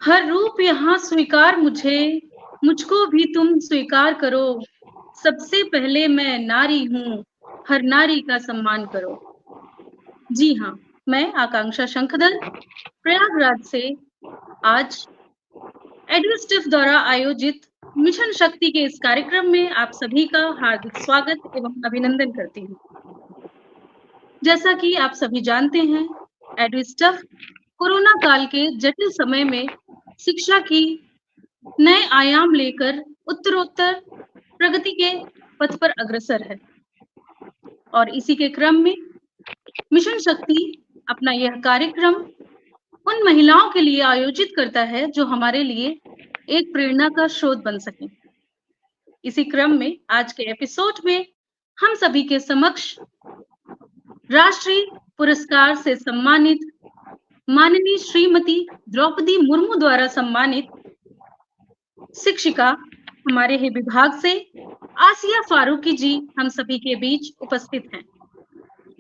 हर रूप यहाँ स्वीकार मुझे, मुझको भी तुम स्वीकार करो। सबसे पहले मैं नारी हूँ, हर नारी का सम्मान करो। जी हाँ, मैं आकांक्षा शंखदर प्रयागराज से आज एडुस्टिफ द्वारा आयोजित मिशन शक्ति के इस कार्यक्रम में आप सभी का हार्दिक स्वागत एवं अभिनंदन करती हूँ। जैसा कि आप सभी जानते हैं, एडुस्टफ कोरोना काल के जटिल समय में शिक्षा की नए आयाम लेकर उत्तरोत्तर प्रगति के पथ पर अग्रसर है और इसी के क्रम में मिशन शक्ति अपना यह कार्यक्रम उन महिलाओं के लिए आयोजित करता है जो हमारे लिए एक प्रेरणा का स्रोत बन सके। इसी क्रम में आज के एपिसोड में हम सभी के समक्ष राष्ट्रीय पुरस्कार से सम्मानित माननीय श्रीमती द्रौपदी मुर्मू द्वारा सम्मानित शिक्षिका हमारे ही विभाग से आसिया फारूकी जी हम सभी के बीच उपस्थित हैं,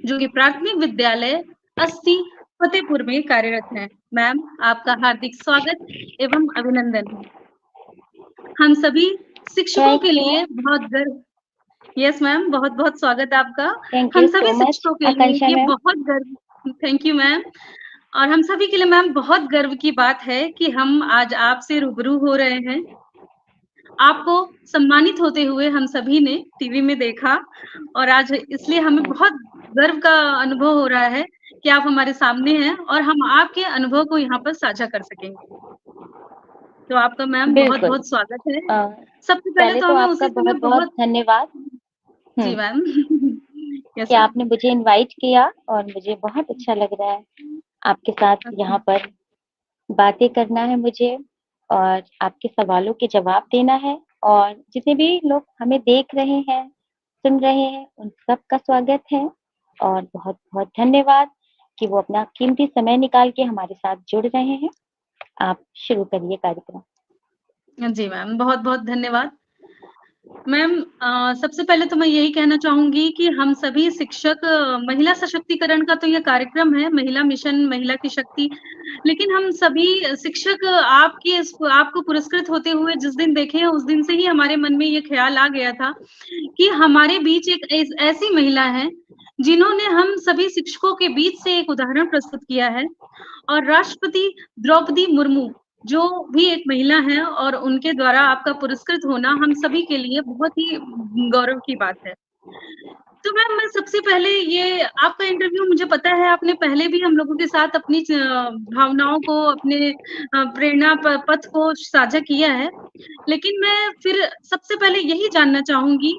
जो कि प्राथमिक विद्यालय अस्सी फतेहपुर में कार्यरत हैं। मैम, आपका हार्दिक स्वागत एवं अभिनंदन है। हम सभी शिक्षकों के लिए बहुत गर्व। यस मैम, बहुत बहुत स्वागत आपका। थैंक हम यू सभी सो मच शिक्षकों के लिए आकांक्षा ये मैम। बहुत गर्व। Thank you ma'am. और हम सभी के लिए मैम बहुत गर्व की बात है कि हम आज आपसे रूबरू हो रहे हैं। आपको सम्मानित होते हुए हम सभी ने टीवी में देखा और आज इसलिए हमें बहुत गर्व का अनुभव हो रहा है कि आप हमारे सामने हैं और हम आपके अनुभव को यहाँ पर साझा कर सकेंगे। तो आपका मैम बहुत बिल्कुल। बहुत स्वागत है। अ, सबसे पहले पहले तो तो हमें आपका उसी समय बहुत-बहुत बहुत। धन्यवाद जी मैम। यस कि मैम। आपने मुझे इनवाइट किया और मुझे बहुत अच्छा लग रहा है आपके साथ यहाँ पर बातें करना है मुझे और आपके सवालों के जवाब देना है और जितने भी लोग हमें देख रहे हैं, सुन रहे हैं, उन सबका स्वागत है और बहुत-बहुत धन्यवाद कि वो अपना कीमती समय निकाल के हमारे साथ जुड़ रहे हैं। आप शुरू करिए कार्यक्रम। जी मैम, बहुत बहुत धन्यवाद। मैम, सबसे पहले तो मैं यही कहना चाहूँगी कि हम सभी शिक्षक महिला सशक्तिकरण का तो ये कार्यक्रम है, महिला मिशन, महिला की शक्ति। लेकिन हम सभी शिक्षक आपको पुरस्कृत होते हुए जिस दिन देखे हैं, उस दिन से ही हमारे मन में ये ख़्याल आ गया था कि हमारे बीच एक ऐसी महिला है, जिन्होंने हम सभी शिक्षकों के बीच से एक उदाहरण प्रस्तुत किया है और राष्ट्रपति द्रौपदी मुर्मू जो भी एक महिला हैं और उनके द्वारा आपका पुरस्कृत होना हम सभी के लिए बहुत ही गौरव की बात है। तो मैम, मैं सबसे पहले ये आपका इंटरव्यू मुझे पता है आपने पहले भी हम लोगों के साथ अपनी भावनाओं को, अपने प्रेरणा पथ को साझा किया है। लेकिन मैं फिर सबसे पहले यही जानना चाहूँगी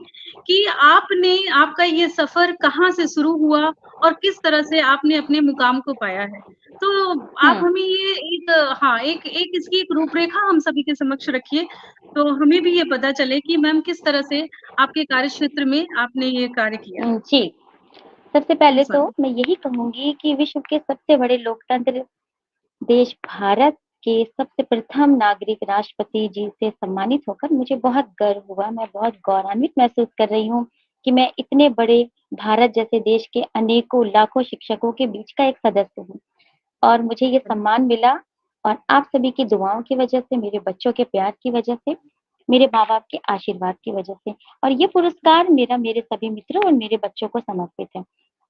कि आपका ये सफ़र कहाँ से शुरू हुआ और किस तरह से आपने अपने मुकाम को पाया है? तो आप हमें ये एक हाँ, एक एक इसकी एक रूपरेखा हम सभी के समक्ष रखिए, तो हमें भी ये पता चले कि मैम किस तरह से आपके कार्यक्षेत्र में आपने ये कार्य किया। जी, सबसे पहले यस तो मैम। मैं यही कहूँगी कि विश्व के सबसे बड़े लोकतंत्र देश भारत के सबसे प्रथम नागरिक राष्ट्रपति जी से सम्मानित होकर मुझे बहुत गर्व हुआ। मैं बहुत गौरवान्वित महसूस कर रही हूँ कि मैं इतने बड़े भारत जैसे देश के अनेकों लाखों शिक्षकों के बीच का एक सदस्य हूँ और मुझे ये सम्मान मिला और आप सभी की दुआओं की वजह से, मेरे बच्चों के प्यार की वजह से, मेरे माँ-बाप के आशीर्वाद की वजह से और ये पुरस्कार मेरे सभी मित्रों और मेरे बच्चों को समर्पित है।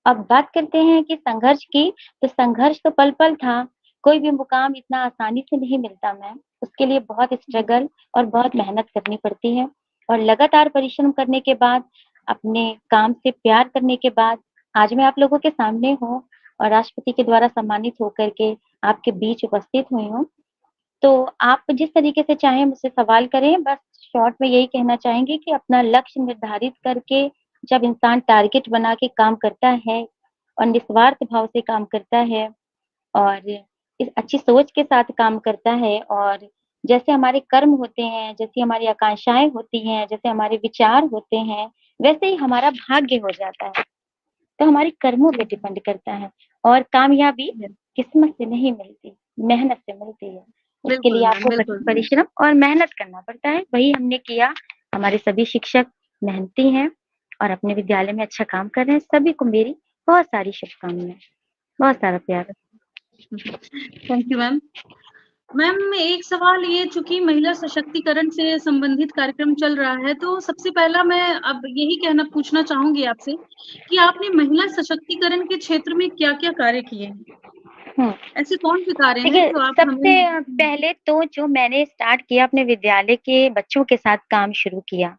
अब बात करते हैं कि संघर्ष की, तो संघर्ष तो पल-पल था। कोई भी मुकाम इतना आसानी से नहीं मिलता मैम, उसके लिए बहुत स्ट्रगल और बहुत मेहनत करनी पड़ती है और लगातार परिश्रम करने के बाद, अपने काम से प्यार करने के बाद, आज मैं आप लोगों के सामने हूँ और राष्ट्रपति के द्वारा सम्मानित होकर के आपके बीच उपस्थित हुई हूँ। तो आप जिस तरीके से चाहें मुझसे सवाल करें, बस शॉर्ट में यही कहना चाहेंगे कि अपना लक्ष्य निर्धारित करके जब इंसान टारगेट बना के काम करता है और निस्वार्थ भाव से काम करता है और इस अच्छी सोच के साथ काम करता है और जैसे हमारे कर्म होते हैं, जैसी हमारी आकांक्षाएँ होती हैं, जैसे हमारे विचार होते हैं, वैसे ही हमारा भाग्य हो जाता है। तो हमारे कर्मों पे डिपेंड करता है और कामयाबी किस्मत से नहीं मिलती, मेहनत से मिलती है। उसके बिल्कुल लिए मैम, आपको बिल्कुल। कठिन परिश्रम और मेहनत करना पड़ता है, वही हमने किया। हमारे सभी शिक्षक मेहनती हैं और अपने विद्यालय में अच्छा काम कर रहे हैं। सभी को मेरी बहुत सारी शुभकामनाएँ, बहुत सारा प्यार। Thank you ma'am. मैम एक सवाल ये, चूँकि महिला सशक्तिकरण से संबंधित कार्यक्रम चल रहा है, तो सबसे पहला मैं अब यही कहना पूछना चाहूँगी आपसे कि आपने महिला सशक्तिकरण के क्षेत्र में क्या-क्या कार्य किए हैं? हुँ। ऐसे कौन-से कार्य हैं देखिए, जो आप हमें सबसे पहले तो जो मैंने स्टार्ट किया अपने विद्यालय के बच्चों के साथ काम शुरू किया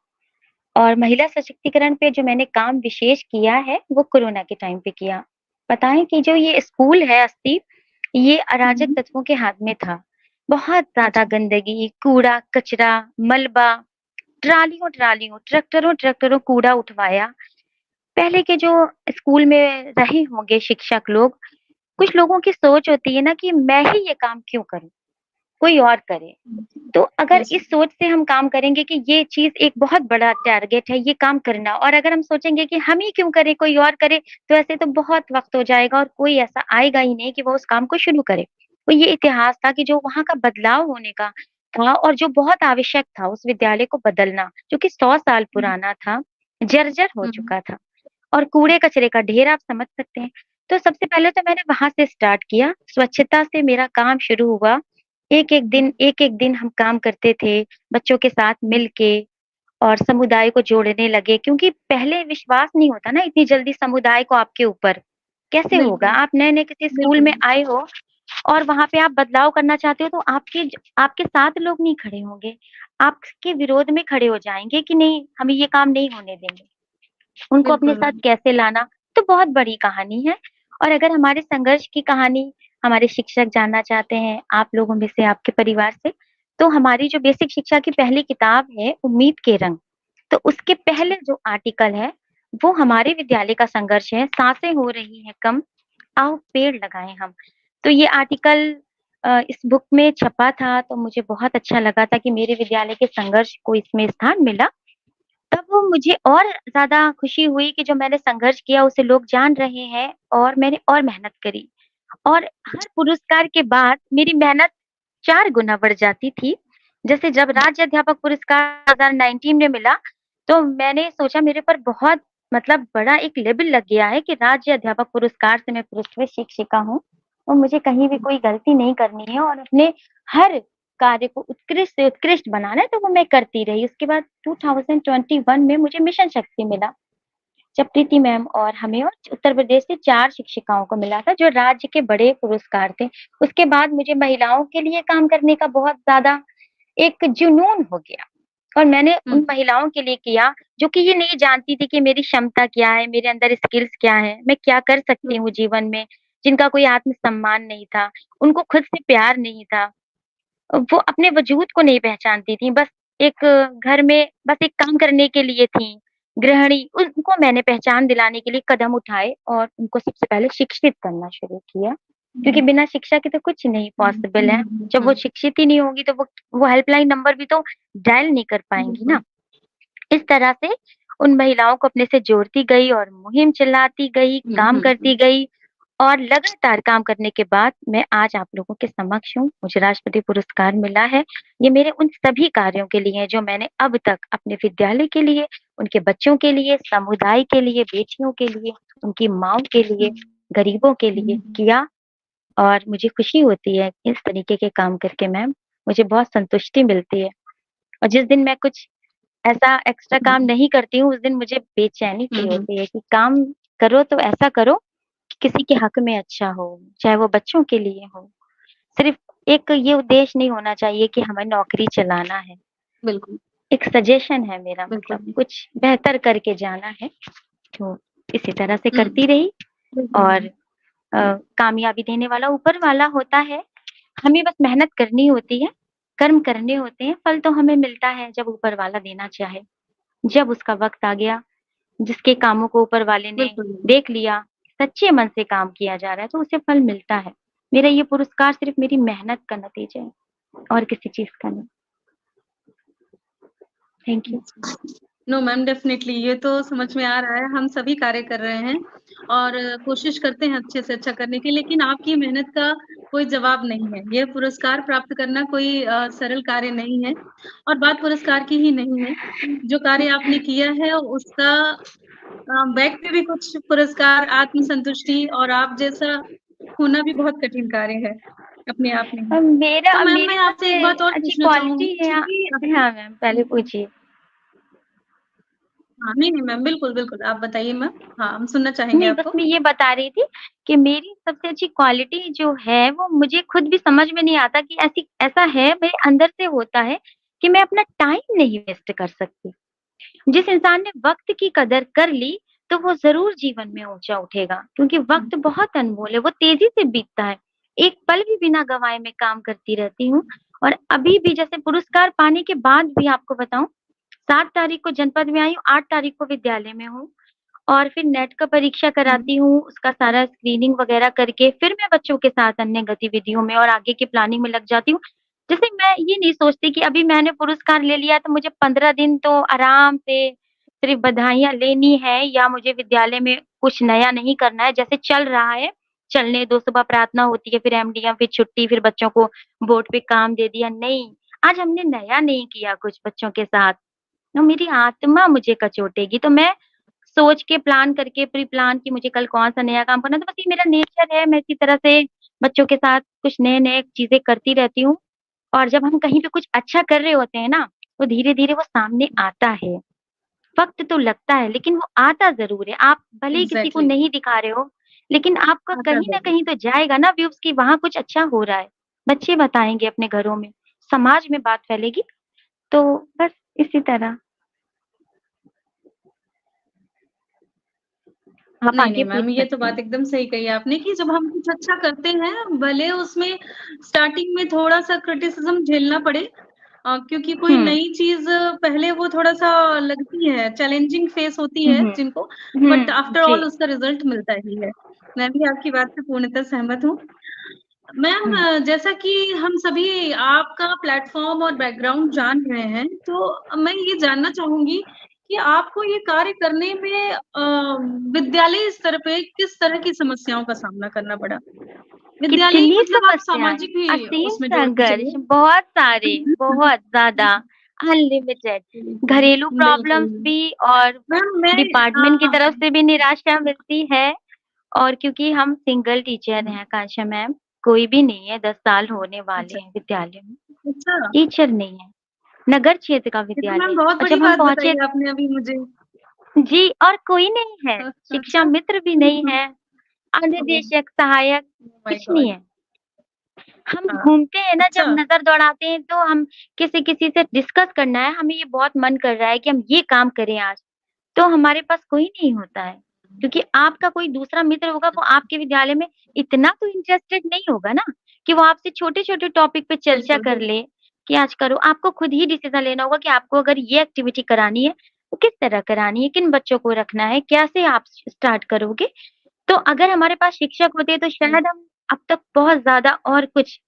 और महिला सशक्तिकरण पे जो मैंने काम विशेष किया है, वो कोरोना के टाइम पे किया। पता है कि जो ये स्कूल है 80, ये अराजक हुँ, तत्वों के हाथ में था। बहुत ज़्यादा अच्छा, गंदगी, कूड़ा-कचरा, मलबा, ट्रालियों-ट्रालियों, ट्रैक्टरों-ट्रैक्टरों कूड़ा उठवाया। पहले के जो स्कूल में रहे होंगे शिक्षक लोग, कुछ लोगों की सोच होती है ना कि मैं ही ये काम क्यों करूँ, कोई और करे। हुँ, तो अगर यस, इस सोच से हम काम करेंगे कि ये चीज़ एक बहुत बड़ा टारगेट है, ये काम करना और अगर हम सोचेंगे कि हम ही क्यों करें, कोई और करे, तो ऐसे तो बहुत वक़्त हो जाएगा और कोई ऐसा आएगा ही नहीं कि वो उस काम को शुरू करे। तो ये इतिहास था कि जो वहाँ का बदलाव होने का था और जो बहुत आवश्यक था उस विद्यालय को बदलना, जो कि 100 साल हुँ, पुराना था, जर्जर हो हुँ, चुका था और कूड़े-कचरे का ढेर आप समझ सकते हैं। तो सबसे पहले तो मैंने वहाँ से स्टार्ट किया, स्वच्छता से मेरा काम शुरू हुआ। एक-एक दिन हम काम करते थे, बच्चों के साथ मिल के और समुदाय को जोड़ने लगे क्योंकि पहले विश्वास नहीं होता ना इतनी जल्दी समुदाय को आपके ऊपर। कैसे होगा? बिल्कुल, आप नए-नए किसी स्कूल बिल्कुल, में आए हो और वहाँ पे आप बदलाव करना चाहते हो तो आपके साथ लोग नहीं खड़े होंगे। आपके विरोध में खड़े हो जाएँगे कि नहीं, हम ये काम नहीं होने देंगे। उनको अपने बिल्कुल साथ मैम, कैसे लाना, तो बहुत बड़ी कहानी है और अगर हमारे संघर्ष की कहानी हमारे शिक्षक जानना चाहते हैं, आप लोगों में से, आपके परिवार से, तो हमारी जो बेसिक शिक्षा की पहली किताब है, उम्मीद के रंग, तो उसके अच्छा, पहले जो आर्टिकल है, वो हमारे विद्यालय का संघर्ष है, साँसें हो रही हैं कम, आओ पेड़ लगाएँ हम। तो ये आर्टिकल इस बुक में छपा था, तो मुझे बहुत अच्छा लगा था कि मेरे विद्यालय के संघर्ष को इसमें स्थान मिला। तब वो मुझे और ज़्यादा खुशी हुई कि जो मैंने संघर्ष किया उसे लोग जान रहे हैं और मैंने और मेहनत करी। और हर पुरस्कार के बाद मेरी मेहनत 4 गुना बढ़ जाती थी। जैसे जब राज्य अध्यापक पुरस्कार 2019 में मिला, तो मैंने सोचा मेरे पर बहुत मतलब बड़ा एक लेबल लग गया है कि राज्य अध्यापक पुरस्कार से मैं पुरस्कृत शिक्षिका हूँ और मुझे कहीं भी कोई गलती नहीं करनी है और अपने हर कार्य को उत्कृष्ट से उत्कृष्ट बनाना है, तो वो मैं करती रही। उसके बाद 2021 में मुझे मिशन शक्ति मिला। जब प्रीति मैम और हमें और उत्तर प्रदेश से 4 शिक्षिकाओं को मिला था, जो राज्य के बड़े पुरस्कार थे। उसके बाद मुझे महिलाओं के लिए काम करने का बहुत ज़्यादा एक जुनून हो गया और मैंने हुँ, उन महिलाओं के लिए किया, जो कि ये नहीं जानती थी कि मेरी क्षमता क्या है, मेरे अंदर स्किल्स क्या हैं, मैं क्या कर सकती हुँ, हूँ जीवन में, जिनका कोई आत्म-सम्मान नहीं था, उनको खुद से प्यार नहीं था। वो अपने वजूद को नहीं पहचानती थी, बस एक घर में बस एक काम करने के लिए थीं, गृहिणी। उनको मैंने पहचान दिलाने के लिए कदम उठाए और उनको सबसे पहले शिक्षित करना शुरू किया, क्योंकि हुँ, बिना शिक्षा के तो कुछ नहीं हुँ, पॉसिबल है। जब वो हुँ, शिक्षित ही नहीं होंगी तो वो हेल्पलाइन नंबर भी तो डायल नहीं कर पाएँगी बिल्कुल, ना। इस तरह से उन महिलाओं को अपने से जोड़ती गई और मुहिम चलाती गई, हुँ, काम हुँ, करती गई और लगातार काम करने के बाद मैं आज आप लोगों के समक्ष हूँ। मुझे राष्ट्रपति पुरस्कार मिला है। ये मेरे उन सभी कार्यों के लिए है जो मैंने अब तक अपने विद्यालय के लिए, उनके बच्चों के लिए, समुदाय के लिए, बेटियों के लिए, उनकी माँओं के लिए, हुँ, गरीबों के लिए किया और मुझे खुशी होती है इस तरीके के काम करके मैम। मुझे बहुत संतुष्टि मिलती है और जिस दिन मैं कुछ ऐसा एक्स्ट्रा काम हुँ, नहीं करती हूँ, उस दिन मुझे बेचैनी हुँ, फ़ील हुँ, होती है कि काम करो तो ऐसा करो कि किसी के हक में अच्छा हो, चाहे वो बच्चों के लिए हो। सिर्फ़ एक ये उद्देश्य नहीं होना चाहिए कि हमें नौकरी चलाना है। बिल्कुल, एक सजेशन है मेरा मतलब बिल्कुल, कुछ बेहतर करके जाना है, तो इसी तरह से हुँ, करती रही बिल्कुल और मैम, कामयाबी देने वाला ऊपर वाला होता है। हमें बस मेहनत करनी होती है, कर्म करने होते हैं, फल तो हमें मिलता है जब ऊपर वाला देना चाहे। जब उसका वक़्त आ गया, जिसके कामों को ऊपर वाले ने बिल्कुल मैम, देख लिया, सच्चे मन से काम किया जा रहा है, तो उसे फल मिलता है। मेरा ये पुरस्कार सिर्फ़ मेरी मेहनत का नतीजा है और किसी चीज़ का नहीं। Thank you. No ma'am definitely ये तो समझ में आ रहा है, हम सभी कार्य कर रहे हैं और कोशिश करते हैं अच्छे से अच्छा करने की, लेकिन आपकी मेहनत का कोई जवाब नहीं है। ये पुरस्कार प्राप्त करना कोई सरल कार्य नहीं है और बात पुरस्कार की ही नहीं है। जो कार्य आपने किया है उसका बैक पे भी कुछ पुरस्कार, आत्मसंतुष्टि और आप जैसा होना भी बहुत कठिन कार्य है। अपने आप में ही। तो मेरा मैम मेरी मैं आपसे एक सबसे बात और अच्छी पूछना चाहूँगी क्वालिटी है। कि हाँ मैम, पहले पूछिए। हाँ, नहीं मैम, बिल्कुल, बिल्कुल, आप बताइए मैम। हाँ, हम सुनना चाहेंगे नहीं, बस आपको। मैं ये बता रही थी कि मेरी सबसे अच्छी क्वालिटी जो है वो मुझे खुद भी समझ में नहीं आता कि ऐसी ऐसा है मेरे अंदर से होता है कि मैं अपना टाइम नहीं वेस्ट कर सकती। जिस इंसान ने वक्त की कदर कर ली तो वो जरूर जीवन में ऊंचा उठेगा, क्योंकि हुँ, वक्त बहुत अनमोल है, वो तेजी से बीतता है। एक पल भी बिना गंवाए मैं काम करती रहती हूँ। और अभी भी जैसे पुरस्कार पाने के बाद भी आपको बताऊं, 7 तारीख को जनपद में आई हूँ, 8 तारीख को विद्यालय में हूँ। और फिर नेट का परीक्षा हुँ, कराती हूँ, उसका सारा स्क्रीनिंग वगैरह करके फिर मैं बच्चों के साथ अन्य गतिविधियों में और आगे की प्लानिंग में लग जाती हूँ। जैसे मैं ये नहीं सोचती कि अभी मैंने पुरस्कार ले लिया तो मुझे 15 दिन तो आराम से सिर्फ बधाइयाँ लेनी है या मुझे विद्यालय में कुछ नया नहीं करना है। जैसे चल रहा है, चलने दो, सुबह प्रार्थना होती है, फिर एमडीएम, फिर छुट्टी, फिर बच्चों को बोर्ड पे काम दे दिया। नहीं, आज हमने नया नहीं किया कुछ बच्चों के साथ, तो मेरी आत्मा मुझे कचोटेगी। तो मैं सोच के प्लान करके प्री प्लान कि मुझे कल कौन सा नया काम करना है, तो बस ये मेरा नेचर है, मैं इसी तरह से बच्चों के साथ कुछ नए-नए चीज़ें करती रहती हूँ। और जब हम कहीं पे कुछ अच्छा कर रहे होते हैं ना, तो धीरे-धीरे वो सामने आता है। वक़्त तो लगता है लेकिन वो आता ज़रूर है। आप भले ही किसी को एग्ज़ैक्टली, नहीं दिखा रहे हो, लेकिन आपका आता कहीं न ज़रूर। कहीं तो जाएगा ना व्यूज़ कि वहाँ कुछ अच्छा हो रहा है। बच्चे बताएँगे अपने घरों में, समाज में बात फैलेगी। तो बस इसी तरह। आप नहीं, आगे नहीं पूछ मैम, ये तो सकते बात हैं। एकदम सही कही आपने कि जब हम कुछ अच्छा करते हैं, भले उसमें स्टार्टिंग में थोड़ा-सा क्रिटिसिज़्म झेलना पड़े, क्योंकि कोई हुँ। नई चीज़ पहले वो थोड़ा-सा लगती है, चैलेंजिंग फेस होती हुँ, है हुँ। जिनको, बट हुँ, आफ्टर जी। ऑल उसका रिज़ल्ट मिलता ही है। मैं भी आपकी बात से पूर्णतः सहमत हूँ। मैम हुँ। जैसा कि हम सभी आपका प्लेटफ़ॉर्म और बैकग्राउंड जान रहे हैं, तो मैं ये जानना चाहूँगी कि आपको ये कार्य करने में विद्यालय स्तर पे किस तरह की समस्याओं का सामना करना पड़ा? विद्यालयी कितनी मतलब आप समस्याएँ, सामाजिक भी असीम उसमें जोड़ के संघर्ष, चलिए। बहुत सारे, बहुत ज़्यादा, अनलिमिटेड, घरेलू बिल्कुल। प्रॉब्लम्स भी और मैम मैं डिपार्टमेंट की तरफ से भी निराशा मिलती है। और क्योंकि हम सिंगल टीचर हुँ, हैं कांशा मैम, कोई भी नहीं है, 10 साल होने वाले अच्छा, हैं विद्यालय में, अच्छा, टीचर नहीं है, नगर क्षेत्र का ये तो विद्यालय मैम है। बहुत और बड़ी जब हम बात पहुँचे बताई आपने अभी मुझे। जी, और कोई नहीं है, शिक्षा अच्छा। मित्र भी नहीं है, ओह! अनुदेशक, सहायक, ओह माय कुछ नहीं गॉड! है। हम हाँ, घूमते हैं ना, जब अच्छा। नज़र दौड़ाते हैं तो हम किसी-किसी से डिस्कस करना है, हमें ये बहुत मन कर रहा है कि हम ये काम करें आज, तो हमारे पास कोई नहीं होता है। क्योंकि आपका कोई दूसरा मित्र होगा, वो आपके विद्यालय में इतना तो इंटरेस्टेड नहीं होगा ना, कि वो आपसे छोटे-छोटे टॉपिक पे चर्चा बिल्कुल, कर बिल्कुल। ले, कि आज करो। आपको खुद ही डिसीज़न लेना होगा कि आपको अगर ये एक्टिविटी करानी है, तो किस तरह करानी है, किन बच्चों को रखना है, कैसे आप स्टार्ट करोगे। तो अगर हमारे पास शिक्षक होते तो हुँ, शायद हम अब तक बहुत ज़्यादा और कुछ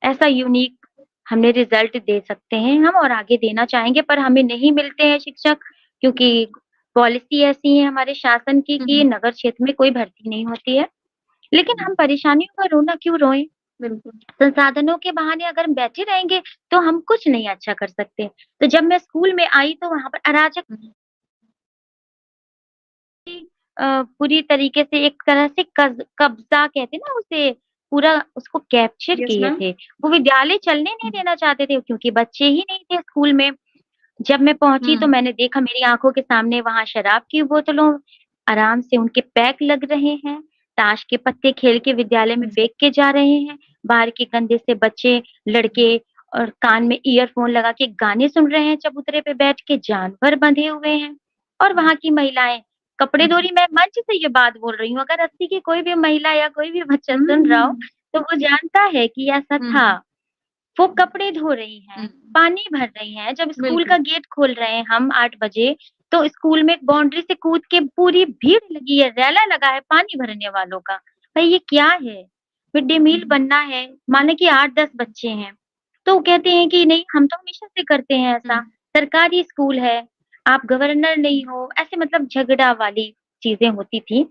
ऐसा यूनिक हमने रिज़ल्ट दे सकते हैं हम और आगे देना चाहेंगे, पर हमें नहीं मिलते हैं शिक्षक, क्योंकि पॉलिसी ऐसी है हमारे शासन की हुँ, कि हुँ, नगर क्षेत्र में कोई भर्ती नहीं होती है। लेकिन हम परेशानियों का रोना क्यों रोएँ? बिल्कुल। संसाधनों के बहाने अगर हम बैठे रहेंगे तो हम कुछ नहीं अच्छा कर सकते। तो जब मैं स्कूल में आई तो वहाँ पर अराजक हुँ, पूरी तरीके से एक तरह से कब्ज़ा कहते हैं ना उसे, पूरा उसको कैप्चर यस किए मैम। थे। वो विद्यालय चलने नहीं हुँ, देना चाहते थे क्योंकि बच्चे ही नहीं थे स्कूल में। जब मैं पहुँची तो हुँ, मैंने देखा मेरी आँखों के सामने वहाँ शराब की बोतलों आराम से उनके पैक लग रहे हैं, ताश के पत्ते खेल के विद्यालय में हुँ, फेंक के जा रहे हैं। बाहर के कंधे से बच्चे, लड़के और कान में ईयरफ़ोन लगा के गाने सुन रहे हैं, चबूतरे पे बैठ के जानवर बंधे हुए हैं। और हुँ, वहाँ की महिलाएँ कपड़े धो हुँ, रही, मैं मंच से ये बात बोल रही हूँ, अगर 80 की कोई भी महिला या कोई भी बच्चा हुँ, सुन रहा हो, हुँ, तो वो जानता है कि ऐसा हुँ, था। वो कपड़े धो रही हुँ, हैं, पानी भर रही हैं, जब स्कूल बिल्कुल। का गेट खोल रहे हैं हम 8 बजे, तो स्कूल में एक बाउंड्री से कूद के पूरी भीड़ लगी है, रेला लगा है पानी भरने वालों का। भाई ये क्या है? मिड डे मील हुँ, बनना है, माने कि 8-10 बच्चे हैं, तो वो कहते हैं कि नहीं हम तो हमेशा से करते हैं हुँ, ऐसा, सरकारी स्कूल है, आप गवर्नर नहीं हो, ऐसे मतलब झगड़ा वाली चीज़ें होती थी।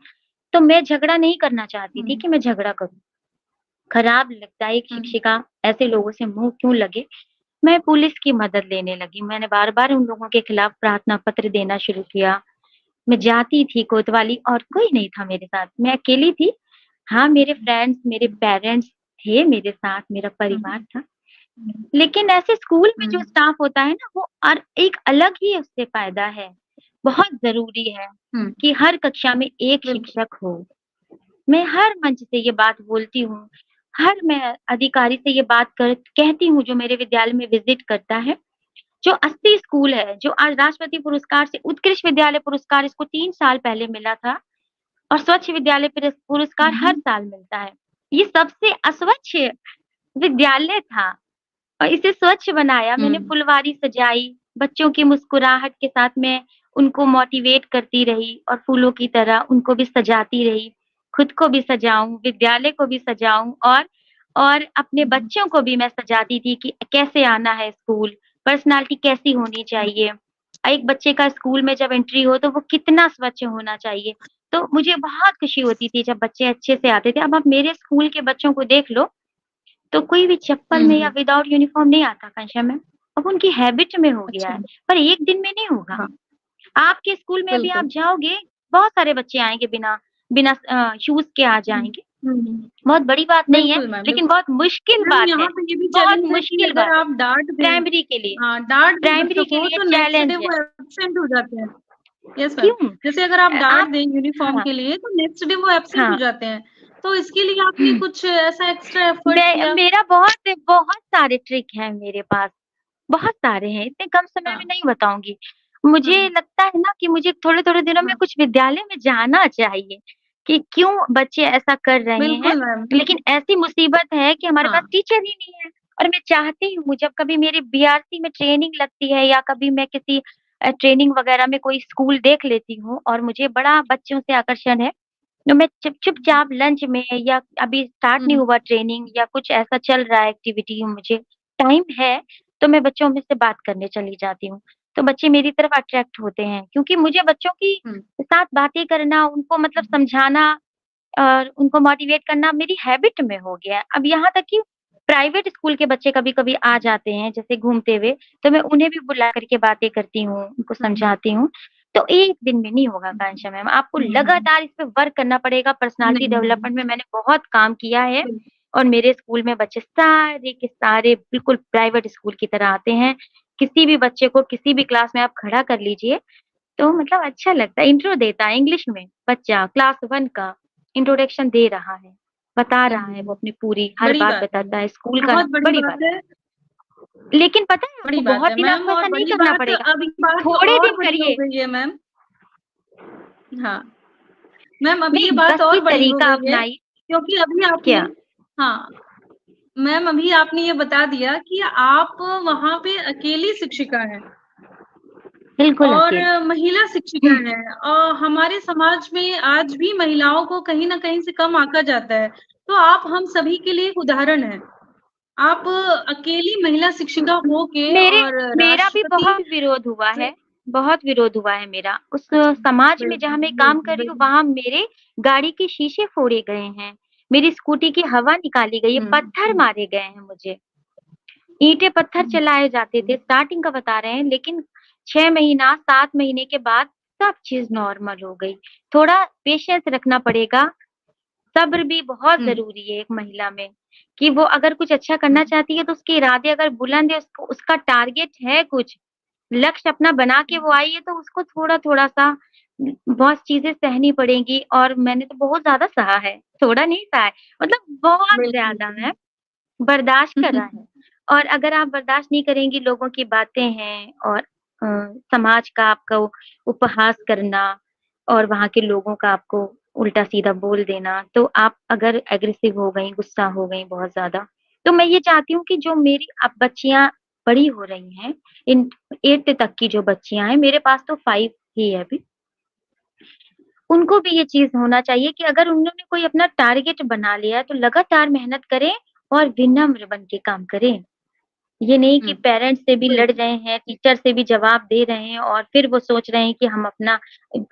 तो मैं झगड़ा नहीं करना चाहती थी हुँ, कि मैं झगड़ा करूँ। खराब लगता है एक हुँ, शिक्षिका ऐसे लोगों से मुँह क्यों लगे। मैं पुलिस की मदद लेने लगी। मैंने बार-बार उन लोगों के खिलाफ प्रार्थना पत्र देना शुरू किया। मैं जाती थी कोतवाली और कोई नहीं था मेरे साथ, मैं अकेली थी। हाँ, मेरे फ्रेंड्स, मेरे हुँ, पेरेंट्स थे मेरे साथ, मेरा परिवार हम्म, था। लेकिन ऐसे स्कूल में जो हम्म, स्टाफ होता है ना, वो और एक अलग ही उससे फायदा है। बहुत ज़रूरी है हम्म, कि हर कक्षा में एक बिल्कुल। शिक्षक हो। मैं हर मंच से ये बात बोलती हूँ, हर मैं अधिकारी से ये बात कहती हूँ जो मेरे विद्यालय में विज़िट करता है। जो 80 स्कूल है, जो आज राष्ट्रपति पुरस्कार से उत्कृष्ट विद्यालय पुरस्कार इसको 3 साल पहले मिला था और स्वच्छ विद्यालय पुरस्कार हर हम्म, साल मिलता है। ये सबसे अस्वच्छ विद्यालय था और इसे स्वच्छ बनाया। मैंने हम्म, फुलवारी सजाई, बच्चों की मुस्कुराहट के साथ मैं उनको मोटिवेट करती रही और फूलों की तरह उनको भी सजाती रही। खुद को भी सजाऊँ, विद्यालय को भी सजाऊँ और अपने हम्म, बच्चों को भी मैं सजाती थी कि कैसे आना है स्कूल, पर्सनैलिटी कैसी होनी चाहिए। एक बच्चे का स्कूल में जब एंट्री हो तो वो कितना स्वच्छ होना चाहिए। तो मुझे बहुत खुशी होती थी जब बच्चे अच्छे से आते थे। अब आप मेरे स्कूल के बच्चों को देख लो, तो कोई भी चप्पल में या हम्म, विदाउट यूनिफ़ॉर्म नहीं आता कक्षा में। अब उनकी हैबिट में हो गया अच्छा, है, पर एक दिन में नहीं होगा। हाँ, आपके स्कूल में अभी आप बिल्कुल। जाओगे, बहुत सारे बच्चे आएँगे बिना बिना शूज़ के आ हम्म, जाएँगे। हम्म, बहुत बड़ी बात नहीं है, बिल्कुल मैम, लेकिन बिल्कुल। बहुत मुश्किल मैम बात है। यहाँ पे ये भी बहुत चैलेंज है कि मुश्किल अगर बात है, आप डाँट दें, प्राइमरी के लिए। हाँ, डाँट दें बच्चों प्राइमरी के को लिए तो नेक्स्ट डे चैलेंज वो है। एब्सेंट हो जाते हैं। Yes ma'am. क्यों? जैसे अगर आप डाँट आप दें यूनिफ़ॉर्म हाँ, के लिए तो नेक्स्ट डे वो एब्सेंट हो हाँ। जाते हैं। तो इसके लिए आपने कुछ ऐसा एक्स्ट्रा एफर्ट किया? मेरा बहुत बहुत सारे ट्रिक हैं मेरे पास। बहुत सारे हैं, इतने कम समय में हाँ, नहीं बताऊँगी। मुझे हाँ, लगता है ना कि मुझे थोड़े-थोड़े दिनों में हाँ, कुछ विद्यालय में जाना चाहिए, कि क्यों बच्चे ऐसा कर रहे हैं। बिल्कुल मैम। लेकिन ऐसी मुसीबत है कि हमारे पास हाँ, टीचर ही नहीं है और मैं चाहती हूँ जब कभी मेरी बीआरसी में ट्रेनिंग लगती है या कभी मैं किसी ट्रेनिंग वगैरह में कोई स्कूल देख लेती हूँ और मुझे बड़ा बच्चों से आकर्षण है, तो मैं चुपचाप लंच में या अभी स्टार्ट नहीं हुँ, हुआ ट्रेनिंग या कुछ ऐसा चल रहा है एक्टिविटी मुझे टाइम है, तो मैं बच्चों में से बात करने चली जाती हूँ। तो बच्चे मेरी तरफ अट्रैक्ट होते हैं क्योंकि मुझे बच्चों की हुँ, साथ बातें करना, उनको मतलब हुँ, समझाना और उनको मोटिवेट करना मेरी हैबिट में हो गया है। अब यहाँ तक कि प्राइवेट स्कूल के बच्चे कभी-कभी आ जाते हैं जैसे घूमते हुए, तो मैं उन्हें भी बुला कर के बातें करती हूँ, उनको हुँ, समझाती हूँ। तो एक दिन में नहीं होगा हुँ, कांशा मैम, आपको हुँ, लगातार इस पे वर्क करना पड़ेगा। पर्सनैलिटी नहीं, डेवलपमेंट में मैंने बहुत काम किया है बिल और मेरे स्कूल में बच्चे सारे के सारे बिल्कुल प्राइवेट स्कूल की तरह आते हैं। किसी भी बच्चे को किसी भी क्लास में आप खड़ा कर लीजिए, तो मतलब अच्छा लगता है। इंट्रो देता है इंग्लिश में, बच्चा क्लास 1 का इंट्रोडक्शन दे रहा है, बता रहा है वो हुँ, अपनी पूरी हर बड़ी बात बात है। बताता है, स्कूल का बहुत बड़ी बड़ी बात। बात है, लेकिन पता है बड़ी आपको बात बहुत है दिन मैम आपको ऐसा और नहीं बड़ी करना बात पड़ेगा। अब ये बात तो थोड़े और दिन बड़ी हो करिए, गई है मैम। हाँ, मैम अभी ये नहीं बात बस और ये बड़ी हो तरीका गई है अपनाइए। क्योंकि अभी आपने क्या? हाँ, मैम अभी आपने ये बता दिया कि आप वहाँ पे अकेली शिक्षिका हैं बिल्कुल और अकेले। महिला शिक्षिका हैं और हमारे समाज में आज भी महिलाओं को कहीं न कहीं से कम आँका जाता है। तो आप हम सभी के लिए एक उदाहरण हैं। आप अकेली महिला शिक्षिका हो के मेरे और मेरा भी राष्ट्रपति बहुत विरोध हुआ से है, बहुत विरोध हुआ है मेरा। उस अच्छा, समाज में बिल्कुल, जहाँ मैं काम बिल्कुल, कर रही हूँ, बिल्कुल। वहाँ मेरे गाड़ी के शीशे फोड़े गए हैं, मेरी स्कूटी की हवा निकाली गई है, हुँ, पत्थर हुँ, मारे गए हैं मुझे। ईंटें पत्थर हुँ, चलाए जाते थे, स्टार्टिंग का बता रहे हैं, लेकिन 6 महीना, 7 महीने के बाद सब चीज़ नॉर्मल हो गई। थोड़ा पेशेंस रखना पड़ेगा, सब्र भी बहुत हुँ, ज़रूरी है एक महिला में, कि वो अगर कुछ अच्छा हुँ, करना चाहती है तो उसके इरादे अगर बुलंद है, उसको उसका टारगेट है कुछ, लक्ष्य अपना बना के वो आई है तो उसको थोड़ा-थोड़ा सा बहुत चीज़ें सहनी पड़ेंगी और मैंने तो बहुत ज़्यादा सहा है, थोड़ा नहीं सहा है, मतलब बहुत बिल्कुल, ज़्यादा बिल्कुल। है। बर्दाश्त करा है। और अगर आप बर्दाश्त नहीं करेंगी लोगों की बातें हैं और समाज का आपका उपहास करना और वहाँ के लोगों का आपको उल्टा-सीधा बोल देना, तो आप अगर एग्रेसिव हो गई, गुस्सा हो गई बहुत ज़्यादा, तो मैं ये चाहती हूँ कि जो मेरी अब बच्चियाँ बड़ी हो रही हैं, इन 8th तक की जो बच्चियाँ हैं, मेरे पास तो 5 ही है अभी, उनको भी ये चीज़ होना चाहिए कि अगर उन्होंने कोई अपना टारगेट बना लिया है, तो लगातार मेहनत करें और विनम्र बन के काम करें। ये नहीं कि हुँ, पेरेंट्स से भी लड़ बिल्कुल। रहे हैं, टीचर से भी जवाब दे रहे हैं और फिर वो सोच रहे हैं कि हम अपना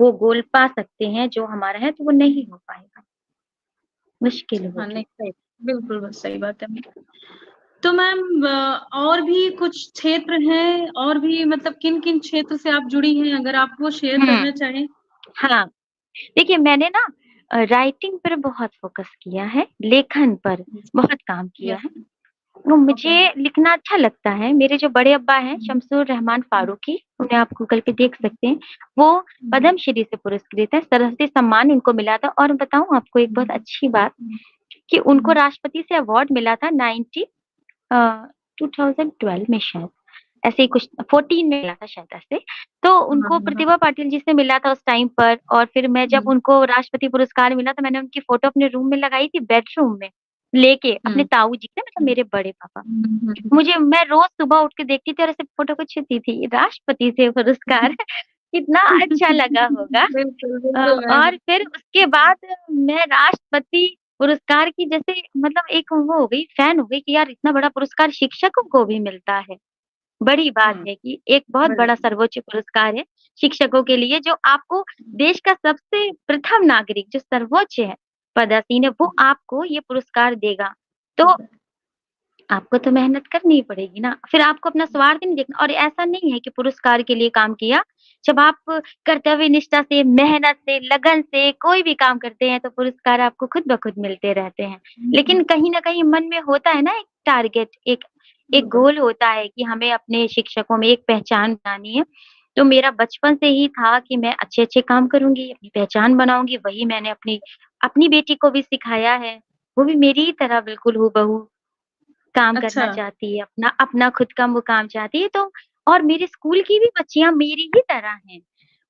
वो गोल पा सकते हैं जो हमारा है, तो वो नहीं हो पाएगा, मुश्किल हाँ, होगी। नहीं सही बिल्कुल, बस सही बात है। तो मैम और भी कुछ क्षेत्र हैं और भी मतलब किन-किन क्षेत्र से आप जुड़ी हैं? अगर आप वो शेयर हुँ, करना चाहें? हाँ। देखिए मैंने ना राइटिंग पर बहुत फ़ोकस किया है, लेखन पर बहुत काम किया यस। है। वो ओके। मुझे लिखना अच्छा लगता है। मेरे जो बड़े अब्बा हैं शमसुर रहमान फारूकी, उन्हें आप गूगल पे देख सकते हैं। वो पद्मश्री से पुरस्कृत हैं, सरस्वती सम्मान उनको मिला था और बताऊँ आपको एक बहुत अच्छी बात कि उनको राष्ट्रपति से अवार्ड मिला था 2012 में शायद, ऐसे ही कुछ 14 में मिला था शायद ऐसे। तो हाँ, उनको हाँ। प्रतिभा पाटिल जी से मिला था उस टाइम पर और फिर मैं जब उनको राष्ट्रपति पुरस्कार मिला तो मैंने उनकी फ़ोटो अपने रूम में लगाई थी बेडरूम में, लेके अपने ताऊ जी से मतलब मेरे बड़े पापा। मैं रोज़ सुबह उठ के देखती थी और ऐसे फ़ोटो को छूती थी, राष्ट्रपति से पुरस्कार कितना अच्छा लगा होगा। बिल्कुल, बिल्कुल मैम। और फिर उसके बाद मैं राष्ट्रपति पुरस्कार की जैसे मतलब एक वो हो गई, फैन हो गई कि यार इतना बड़ा पुरस्कार शिक्षकों को भी मिलता है। बड़ी बात हुँ, है कि एक बहुत बड़ा बिल्कुल। सर्वोच्च पुरस्कार है शिक्षकों के लिए जो आपको देश का सबसे प्रथम नागरिक जो सर्वोच्च है, पदासीन है, वो आपको ये पुरस्कार देगा। तो आपको तो मेहनत करनी ही पड़ेगी ना, फिर आपको अपना स्वार्थ नहीं देखना और ऐसा नहीं है कि पुरस्कार के लिए काम किया, जब आप कर्तव्य निष्ठा से, मेहनत से, लगन से कोई भी काम करते हैं तो पुरस्कार आपको खुद ब खुद मिलते रहते हैं। लेकिन कहीं न कहीं मन में होता है ना एक टारगेट, एक एक बिल्कुल। गोल होता है कि हमें अपने शिक्षकों में एक पहचान बनानी है। तो मेरा बचपन से ही था कि मैं अच्छे-अच्छे काम करूँगी, अपनी पहचान बनाऊँगी, वही मैंने अपनी अपनी बेटी को भी सिखाया है। वो भी मेरी ही तरह बिल्कुल हूबहू काम अच्छा। करना चाहती है, अपना अपना खुद का मुकाम चाहती है तो और मेरे स्कूल की भी बच्चियाँ मेरी ही तरह हैं।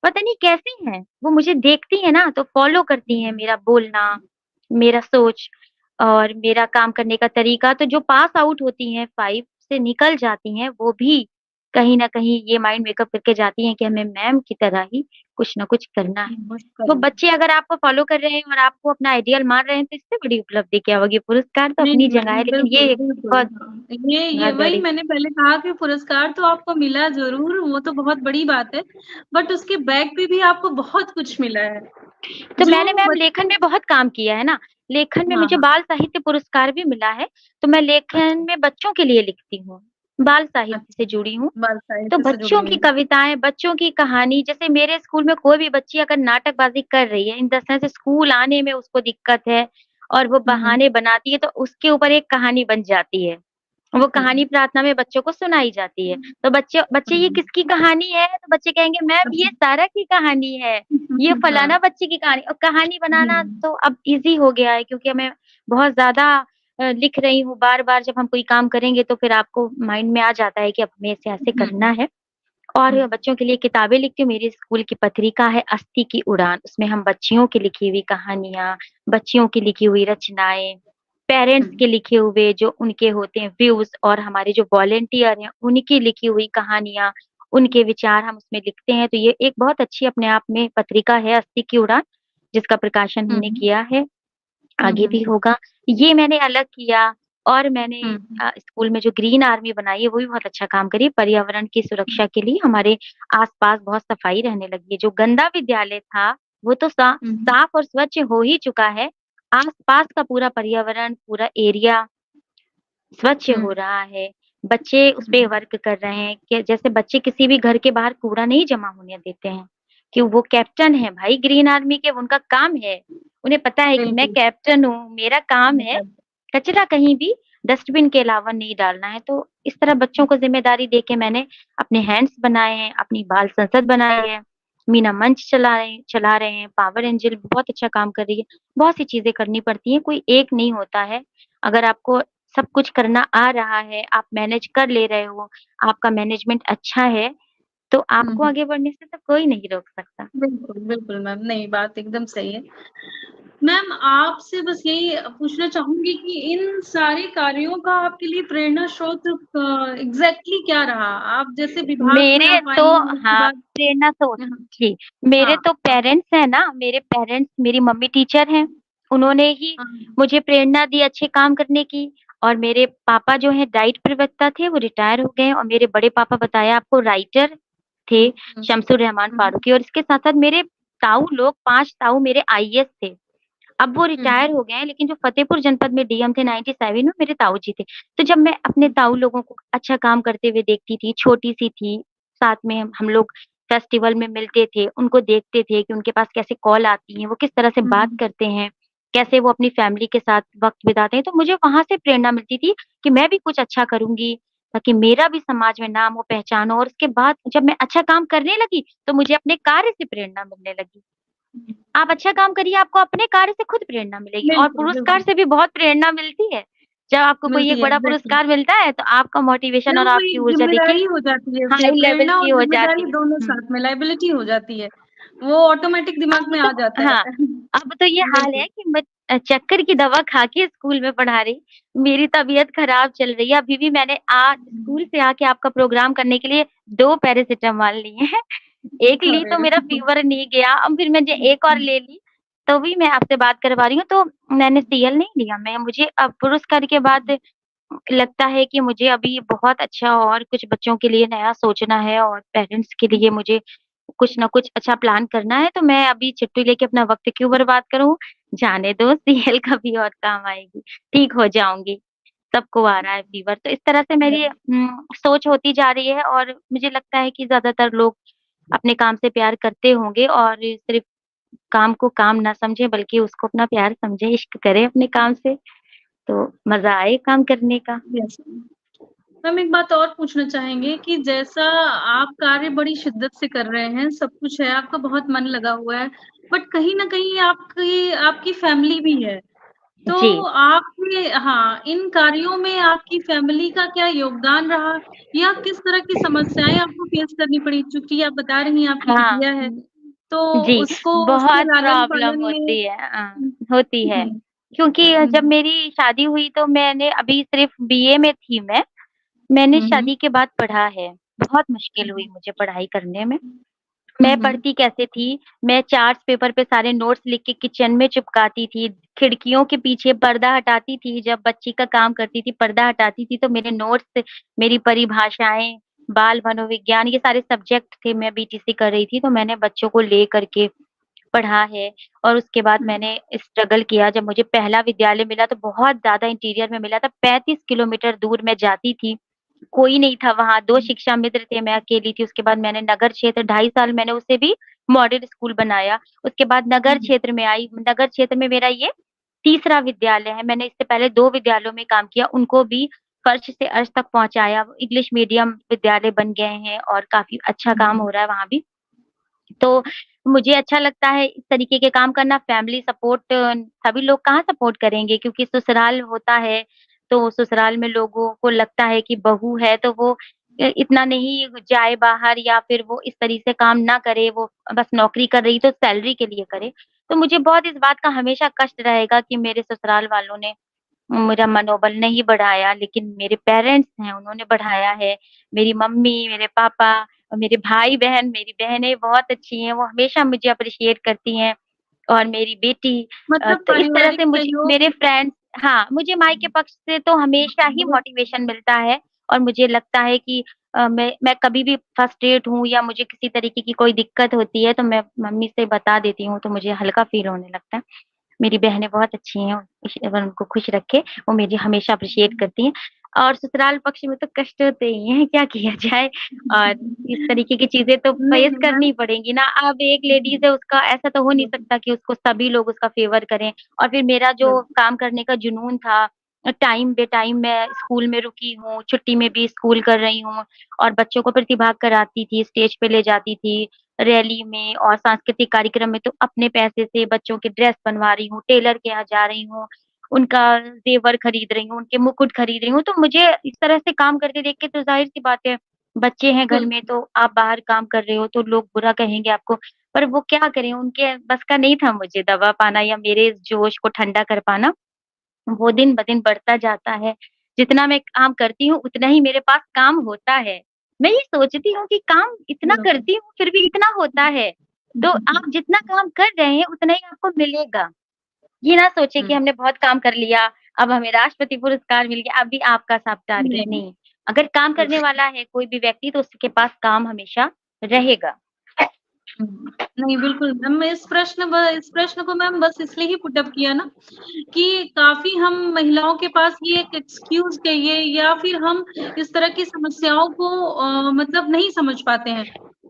पता नहीं कैसी हैं, वो मुझे देखती हैं ना तो फ़ॉलो करती हैं मेरा बोलना, मेरा सोच और मेरा काम करने का तरीका। तो जो पास आउट होती हैं 5 से निकल जाती हैं, वो भी कहीं न कहीं ये माइंड मेकअप करके जाती हैं कि हमें मैम की तरह ही कुछ न कुछ करना है। वो मुश्किल। बच्चे अगर आपको फ़ॉलो कर रहे हैं और आपको अपना आइडियल मान रहे हैं तो इससे बड़ी उपलब्धि क्या होगी? पुरस्कार तो नहीं, अपनी नहीं जगह है मैम, लेकिन बिल्कुल, ये एक बिल्कुल, बहुत हाँ। ये बहुत वही बड़ी मैंने पहले कहा कि पुरस्कार तो आपको मिला ज़रूर, वो तो बहुत बड़ी बात है, बट उसके बैक पे भी आपको बहुत कुछ मिला है, तो जो मैंने मैम लेखन बच्चे। में बहुत काम किया है ना, लेखन में हाँ, मुझे हाँ। बाल साहित्य पुरस्कार भी मिला है, तो मैं लेखन अच्छा, में बच्चों के लिए लिखती हूँ, बाल साहित्य से अच्छा। जुड़ी हूँ। बाल तो साहित्य से जुड़ी बच्चों हुई की हैं। कविताएँ, बच्चों की कहानी जैसे मेरे स्कूल में कोई भी बच्ची अगर नाटकबाज़ी कर रही है, इन द सेंस स्कूल आने में उसको दिक्कत है और वो हुँ, हुँ। बहाने बनाती है, तो उसके ऊपर एक कहानी बन जाती है। वो कहानी हुँ, प्रार्थना में बच्चों को सुनाई जाती है। तो बच्चे बच्चे ये हुँ। किसकी कहानी है? तो बच्चे कहेंगे मैम ये अच्छा। सारा की कहानी है, ये हाँ। फलाना बच्चे की कहानी और कहानी बनाना हुँ, तो अब ईज़ी हो गया है क्योंकि मैं बहुत ज़्यादा लिख रही हूँ, बार-बार जब हम कोई काम करेंगे तो फिर आपको माइंड में आ जाता है कि अब हमें इसे ऐसे करना हुँ, है। हुँ, और बच्चों के लिए किताबें लिखती हूँ, मेरी स्कूल की पत्रिका है अस्थि की उड़ान, उसमें हम बच्चियों की लिखी हुई कहानियाँ, बच्चियों की लिखी हुई रचनाएँ, पेरेंट्स हुँ, के लिखे हुए जो उनके होते हैं व्यूज़ और हमारे जो वॉलंटियर हैं, उनकी लिखी हुई कहानियाँ, उनके विचार हम उसमें लिखते हैं। तो ये एक बहुत अच्छी अपने आप में पत्रिका है अस्थि की उड़ान, जिसका प्रकाशन हुँ, हमने किया है। हुँ, आगे भी हुँ, होगा। ये मैंने अलग किया और मैंने हुँ, स्कूल में जो ग्रीन आर्मी बनाई है, वो भी बहुत अच्छा काम करी है। पर्यावरण की सुरक्षा के लिए हमारे आस-पास बहुत सफाई रहने लगी है। जो गंदा विद्यालय था, वो तो हुँ, साफ और स्वच्छ हो ही चुका है। आस-पास का पूरा पर्यावरण, पूरा एरिया स्वच्छ हुँ, हो रहा है। बच्चे उसपे हुँ, वर्क कर रहे हैं कि जैसे बच्चे किसी भी घर के बाहर कूड़ा नहीं जमा होने देते हैं, कि वो कैप्टन है भाई ग्रीन आर्मी के, उनका काम है। उन्हें पता है कि मैं बिल्कुल। कैप्टन हूँ, मेरा काम है मतलब कचरा कहीं भी डस्टबिन के अलावा नहीं डालना है। तो इस तरह बच्चों को ज़िम्मेदारी देके मैंने अपने हैंड्स बनाए हैं, अपनी बाल संसद बनाई है, मीना मंच चला रहे हैं, पावर एंजल बहुत अच्छा काम कर रही है। बहुत सी चीज़ें करनी पड़ती हैं, कोई एक नहीं होता है। अगर आपको सब कुछ करना आ रहा है, आप मैनेज कर ले रहे हो, आपका मैनेजमेंट अच्छा है, तो हुँ, आपको हुँ। आगे बढ़ने से तो कोई नहीं रोक सकता। बिल्कुल, बिल्कुल मैम, नहीं बात एकदम सही है। मैम आपसे बस यही पूछना चाहूँगी कि इन सारे कार्यों का आपके लिए प्रेरणा स्रोत एग्ज़ैक्टली क्या रहा? आप जैसे विभाग में मेरे आप तो आई उसके हाँ, बाद। प्रेरणा स्रोत हाँ, जी, मेरे हाँ, तो हाँ, पेरेंट्स हैं ना, मेरे पेरेंट्स मेरी मम्मी टीचर हैं, उन्होंने ही हाँ, मुझे प्रेरणा दी अच्छे काम करने की और मेरे पापा जो हैं डाइट प्रवक्ता थे, वो रिटायर हो गए और मेरे बड़े पापा बताया आपको राइटर थे, हुँ, हुँ, शमसुर रहमान हुँ, फारूकी और इसके साथ-साथ मेरे ताऊ लोग 5 ताऊ मेरे आईएएस थे। अब वो हुँ, रिटायर हो गए हैं, लेकिन जो फ़तेहपुर जनपद में डीएम थे 97 में मेरे ताऊ जी थे। तो जब मैं अपने ताऊ लोगों को अच्छा काम करते हुए देखती थी, छोटी-सी थी, साथ में हम लोग फेस्टिवल में मिलते थे, उनको देखते थे कि उनके पास कैसे कॉल आती हैं, वो किस तरह से बात करते हैं, कैसे वो अपनी फैमिली के साथ वक़्त बिताते हैं। तो मुझे वहाँ से प्रेरणा मिलती थी कि मैं भी कुछ अच्छा करूँगी, ताकि मेरा भी समाज में नाम हो, पहचान हो। और उसके बाद जब मैं अच्छा काम करने लगी, तो मुझे अपने कार्य से प्रेरणा मिलने लगी। आप अच्छा काम करिए, आपको अपने कार्य से खुद प्रेरणा मिलेगी, और बिल्कुल, पुरस्कार बिल्कुल, से भी बहुत प्रेरणा मिलती है। जब आपको कोई मिलती एक है बड़ा एग्ज़ैक्टली। पुरस्कार मिलता है, तो आपका मोटिवेशन फिर और वो आपकी एक ऊर्जा देखिए ज़िम्मेदारी हो जाती है, फिर हाई लेवल प्रेरणा और की हो ज़िम्मेदारी जाती है। दोनों हुँ। साथ में लायबिलिटी हो जाती है। वो ऑटोमैटिक दिमाग अब में तो आ जाता हाँ, है। अब तो ये हाल है बिल्कुल। कि मैं चक्कर की दवा खा के स्कूल में पढ़ा रही, मेरी तबीयत खराब चल रही है, अभी भी मैंने आज स्कूल से आके आपका प्रोग्राम करने के लिए 2 पैरासिटामॉल लिए हैं। एक ली अरे! तो मेरा फ़ीवर नहीं गया, अब फिर मैंने एक और ले ली, तो भी मैं आपसे बात कर पा रही हूँ। तो मैंने सीएल नहीं लिया, मैं मुझे अब पुरस्कार के बाद लगता है कि मुझे अभी बहुत अच्छा और कुछ बच्चों के लिए नया सोचना है, और पेरेंट्स के लिए मुझे कुछ ना कुछ अच्छा प्लान करना है। तो मैं अभी छुट्टी लेके अपना वक़्त क्यों बर्बाद करूँ? जाने दो, सीएल कभी और काम आएगी, ठीक हो जाऊँगी। सबको आ रहा है फ़ीवर, तो इस तरह से मेरी सोच होती जा रही है, और मुझे लगता है कि ज़्यादातर लोग अपने काम से प्यार करते होंगे, और सिर्फ़ काम को काम ना समझें, बल्कि उसको अपना प्यार समझें, इश्क करें अपने काम से, तो मज़ा आए काम करने का। यस। हम एक बात और पूछना चाहेंगे कि जैसा आप कार्य बड़ी शिद्दत से कर रहे हैं, सब कुछ है, आपका बहुत मन लगा हुआ है, बट कहीं न कहीं आपकी आपकी फैमिली भी है। तो जी। आपने हाँ, इन कार्यों में आपकी फैमिली का क्या योगदान रहा या किस तरह की समस्याएँ आपको फेस करनी पड़ी? चूँकि आप बता रही हैं आपकी हाँ, बिटिया है, तो जी, उसको उसके बहुत प्रॉब्लम लालन-पालन में होती है होती है। हुँ, क्योंकि जब हुँ, मेरी शादी हुई, तो मैंने अभी सिर्फ़ बीए में थी मैं, मैंने हुँ, हुँ, शादी के बाद पढ़ा है। बहुत मुश्किल हुई मुझे पढ़ाई करने में। हुँ, मैं हुँ, पढ़ती कैसे थी, मैं चार्ट्स पेपर पे सारे नोट्स लिख के किचन में चिपकाती थी, खिड़कियों के पीछे पर्दा हटाती थी, जब बच्ची का काम करती थी, पर्दा हटाती थी, तो मेरे नोट्स, मेरी परिभाषाएँ, बाल मनोविज्ञान, ये सारे सब्जेक्ट थे, मैं बीटीसी कर रही थी, तो मैंने बच्चों को ले कर के पढ़ा है। और उसके बाद हुँ, मैंने स्ट्रगल किया, जब मुझे पहला विद्यालय मिला, तो बहुत ज़्यादा इंटीरियर में मिला था, 35 किलोमीटर दूर मैं जाती थी, कोई नहीं था वहाँ, 2 शिक्षा मित्र थे, मैं अकेली थी। उसके बाद मैंने नगर क्षेत्र 2.5 साल मैंने उसे भी मॉडल स्कूल बनाया। उसके बाद नगर हुँ, क्षेत्र में आई, नगर क्षेत्र में मेरा ये तीसरा विद्यालय है। मैंने इससे पहले 2 विद्यालयों में काम किया, उनको भी फर्श से अर्श तक पहुँचाया। इंग्लिश मीडियम विद्यालय बन गए हैं, और काफ़ी अच्छा काम हुँ, हो रहा है वहाँ भी। तो मुझे अच्छा लगता है इस तरीके के काम करना। फैमिली सपोर्ट सभी लोग कहाँ सपोर्ट करेंगे, क्योंकि ससुराल होता है, तो ससुराल में लोगों को लगता है कि बहू है तो वो इतना नहीं जाए बाहर, या फिर वो इस तरीके से काम ना करे, वो बस नौकरी कर रही तो सैलरी के लिए करे। तो मुझे बहुत इस बात का हमेशा कष्ट रहेगा कि मेरे ससुराल वालों ने मेरा मनोबल नहीं बढ़ाया, लेकिन मेरे पेरेंट्स हैं, उन्होंने बढ़ाया है। मेरी मम्मी, मेरे पापा और मेरे भाई-बहन, मेरी बहनें बहुत अच्छी हैं, वो हमेशा मुझे एप्रिशिएट करती हैं, और मेरी बेटी मतलब तो इस तरह पारिवारिक से मुझे मेरे सहयोग फ्रेंड्स हाँ, मुझे मायके पक्ष से तो हमेशा ही बहुत मोटिवेशन मिलता है, और मुझे लगता है कि मैं कभी भी फ्रस्ट्रेट हूँ, या मुझे किसी तरीके की कोई दिक्कत होती है, तो मैं मम्मी से बता देती हूँ, तो मुझे हल्का फ़ील होने लगता है। मेरी बहनें बहुत अच्छी हैं, ईश्वर उनको खुश रखे, वो मुझे हमेशा एप्रिशिएट करती हैं। और ससुराल पक्ष में तो कष्ट होते ही हैं, क्या किया जाए। और इस तरीके की चीज़ें तो नहीं, फेस नहीं मैम करनी पड़ेंगी ना। अब एक लेडीज़ है, उसका ऐसा तो हो नहीं सकता कि उसको सभी लोग उसका फ़ेवर करें। और फिर मेरा जो बिल्कुल, काम करने का जुनून था, टाइम बे टाइम मैं स्कूल में रुकी हूँ, छुट्टी में भी स्कूल कर रही हूँ, और बच्चों को प्रतिभाग कराती थी, स्टेज पे ले जाती थी, रैली में और सांस्कृतिक कार्यक्रम में, तो अपने पैसे से बच्चों के ड्रेस बनवा रही हूँ, टेलर के यहाँ जा रही हूँ, उनका ज़ेवर खरीद रही हूँ, उनके मुकुट खरीद रही हूँ। तो मुझे इस तरह से काम करते देख के तो ज़ाहिर-सी बात है, बच्चे हैं घर में, बिल्कुल। तो आप बाहर काम कर रहे हो तो लोग बुरा कहेंगे आपको। पर वो क्या करें, उनके बस का नहीं था मुझे दबा पाना, या मेरे इस जोश को ठंडा कर पाना। वो दिन-ब-दिन बढ़ता जाता है। जितना मैं काम करती हूँ, उतना ही मेरे पास काम होता है। मैं ये सोचती हूँ कि काम इतना बिल्कुल। करती हूँ, फिर भी इतना होता है। तो आप जितना काम कर रहे हैं, उतना ही आपको मिलेगा। ये ना सोचिए कि हुँ, हमने बहुत काम कर लिया, अब हमें राष्ट्रपति पुरस्कार मिल गया, अभी आपका सब टारगेट नहीं, नहीं। अगर काम करने बिल्कुल। वाला है कोई भी व्यक्ति, तो उसके पास काम हमेशा रहेगा। हुँ। नहीं, बिल्कुल मैम मैं इस प्रश्न को मैम बस इसलिए ही पुट अप किया ना कि काफ़ी हम महिलाओं के पास ये एक एक्सक्यूज़ कहिए या फिर हम इस तरह की समस्याओं को मतलब नहीं समझ पाते हैं।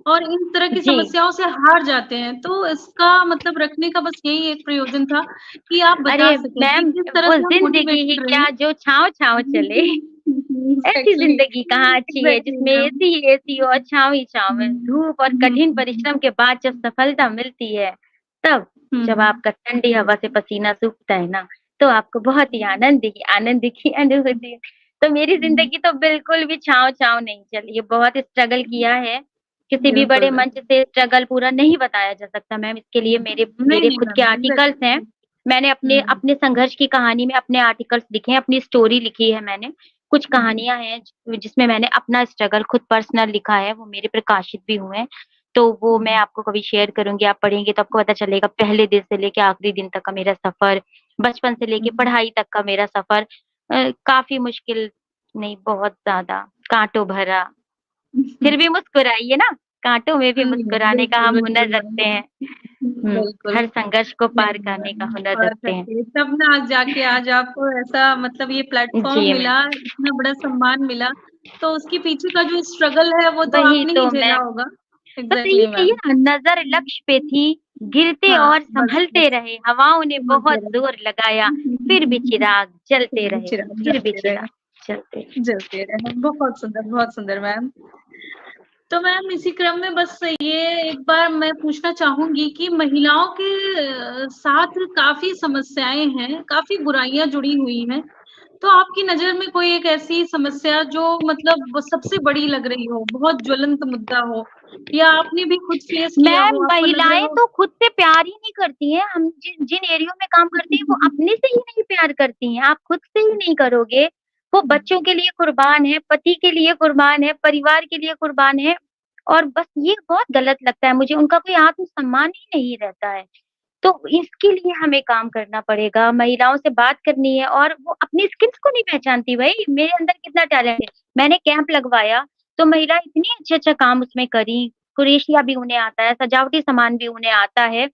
और इन तरह की जी। समस्याओं से हार जाते हैं। तो इसका मतलब रखने का बस यही एक प्रयोजन था कि आप बता अरे सकें कि मैम, किस तरह वो से हम ज़िंदगी ही मोटिवेटेड रहें। क्या जो छाँव-छाँव चले। ऐसी एग्ज़ैक्टली, ज़िंदगी कहाँ अच्छी है एग्ज़ैक्टली जिसमें मैम। एसी ही एसी हो और छाँव ही छाँव है। धूप और हुँ, कठिन हुँ, परिश्रम के बाद जब सफलता मिलती है, तब हुँ, जब हुँ, आपका ठंडी हवा से पसीना सूखता है ना, तो आपको बहुत ही आनंद की अनुभूति है। तो मेरी हुँ, ज़िंदगी तो बिल्कुल भी छाँव-छाँव नहीं चली है, बहुत स्ट्रगल किया है। किसी भी बिल्कुल, बड़े मंच बिल्कुल। से स्ट्रगल पूरा नहीं बताया जा सकता मैम, इसके लिए मेरे नहीं, मेरे नहीं खुद के मैम, आर्टिकल्स हैं। एग्ज़ैक्टली। मैंने अपने हुँ, अपने संघर्ष की कहानी में अपने आर्टिकल्स लिखे हैं, अपनी स्टोरी लिखी है मैंने। कुछ हुँ, कहानियाँ हैं जिसमें मैंने अपना स्ट्रगल खुद पर्सनल लिखा है, वो मेरे प्रकाशित भी हुए हैं। तो वो मैं हुँ, आपको कभी शेयर करूँगी, आप पढ़ेंगे तो आपको पता चलेगा पहले दिन से लेके आखिरी दिन तक का मेरा सफ़र, बचपन से लेके हुँ। पढ़ाई तक का मेरा सफ़र काफ़ी मुश्किल नहीं, बहुत ज़्यादा काँटों भरा। फिर भी मुस्कुराइए ना, काँटों में भी हुँ, मुस्कुराने का बिल्कुल, हम हुनर बिल्कुल मैम। रखते हैं। बिल्कुल। हर संघर्ष को पार नहीं करने का मैम, हुनर बात रखते हैं। करके तब ना जाके आज आपको ऐसा मतलब ये प्लेटफ़ॉर्म जी मैम। मिला, इतना बड़ा सम्मान मिला, तो उसके पीछे का जो स्ट्रगल है वो तो वही आपने ही तो झेला मैम। होगा। बस एग्ज़ैक्टली यही कहिए मैम। ना, नज़र लक्ष्य पे थी, गिरते हाँ, और बस, सँभलते बस। रहे, हवाओं ने समझते बहुत रहे। ज़ोर लगाया, फिर भी चिराग जलते फिर भी रहे, चिराग फिर भी जलते रहे, चिराग जलते रहे। जलते रहे। बहुत सुंदर मैम। तो मैम इसी क्रम में बस ये एक बार मैं पूछना चाहूँगी कि महिलाओं के साथ काफ़ी समस्याएँ हैं, काफ़ी बुराइयाँ जुड़ी हुई हैं। तो आपकी नज़र में कोई एक ऐसी समस्या जो मतलब वो सबसे बड़ी लग रही हो, बहुत ज्वलंत मुद्दा हो या आपने भी खुद फेस किया मैम, हो, आपको लग रहा महिलाएँ हो तो खुद से प्यार ही नहीं करती हैं, हम जिन एरियो में काम करते हैं, वो अपने से ही नहीं प्यार करती हैं, आप खुद से ही नहीं करोगे, वो बच्चों के लिए कुर्बान है, पति के लिए कुर्बान है, परिवार के लिए कुर्बान है और बस ये बहुत गलत लगता है मुझे, उनका कोई आत्मसम्मान ही नहीं रहता है। तो इसके लिए हमें काम करना पड़ेगा, महिलाओं से बात करनी है और वो अपनी स्किल्स को नहीं पहचानती भई, मेरे अंदर कितना टैलेंट है। मैंने कैंप लगवाया, तो महिला इतनी अच्छा-अच्छा काम उसमें करी, क्रोशिया भी उन्हें आता है, सजावटी सामान भी उन्हें आता है,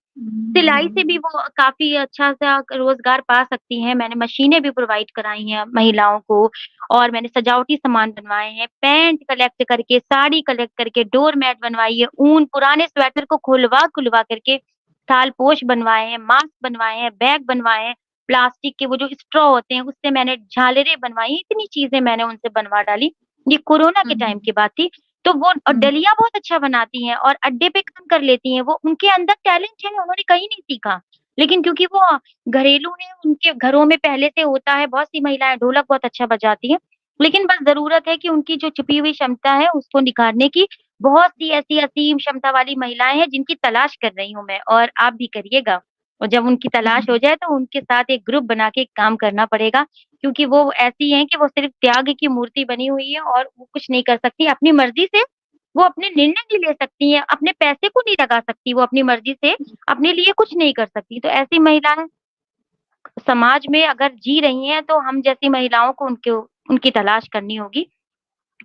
सिलाई से भी वो काफ़ी अच्छा-सा रोज़गार पा सकती हैं। मैंने मशीनें भी प्रोवाइड कराई हैं महिलाओं को और मैंने सजावटी सामान बनवाए हैं, पैंट कलेक्ट करके, साड़ी कलेक्ट करके, डोर मैट बनवाई है, ऊन पुराने स्वेटर को खुलवा-खुलवा करके थाल-पोश बनवाए हैं, मास्क बनवाए हैं, बैग बनवाए हैं, प्लास्टिक के वो जो स्ट्रॉ होते हैं उससे मैंने झालरें बनवाई, इतनी चीज़ें मैंने उनसे बनवा डाली। ये कोरोना के टाइम की बात थी। तो वो और डलिया बहुत अच्छा बनाती हैं और अड्डे पे काम कर लेती हैं वो, उनके अंदर टैलेंट है, उन्होंने कहीं नहीं सीखा। लेकिन क्योंकि वो घरेलू हैं, उनके घरों में पहले से होता है, बहुत सी महिलाएँ ढोलक बहुत अच्छा बजाती हैं। लेकिन बस ज़रूरत है कि उनकी जो छुपी हुई क्षमता है, उसको निखारने की। बहुत सी ऐसी असीम क्षमता वाली महिलाएँ हैं, जिनकी तलाश कर रही हूँ मैं और आप भी करिएगा। और जब उनकी तलाश हो जाए, तो उनके साथ एक ग्रुप बना के काम करना पड़ेगा, क्योंकि वो ऐसी हैं कि वो सिर्फ़ त्याग की मूर्ति बनी हुई है और वो कुछ नहीं कर सकती। अपनी मर्ज़ी से वो अपने निर्णय नहीं ले सकती हैं, अपने पैसे को नहीं लगा सकती वो अपनी मर्ज़ी से, अपने लिए कुछ नहीं कर सकती। तो ऐसी महिलाएँ समाज में अगर जी रही हैं, तो हम जैसी महिलाओं को उनकी तलाश करनी होगी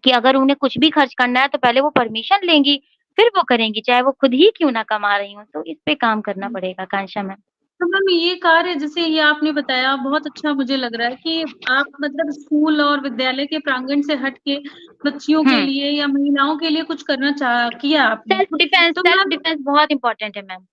कि अगर उन्हें कुछ भी खर्च करना है, तो पहले वो परमिशन लेंगी, फिर वो करेंगी, चाहे वो खुद ही क्यों ना कमा रही हों। तो इस पे काम करना पड़ेगा कांशा मैम। तो मैम ये कार्य जैसे ये आपने बताया बहुत अच्छा मुझे लग रहा है कि आप मतलब स्कूल और विद्यालय के प्रांगण से हट के बच्चियों के हुँ। लिए या महिलाओं के लिए कुछ करना किया आपने। तो सेल्फ मैम डिफेंस बहुत इम्पोर्टेंट है मैम,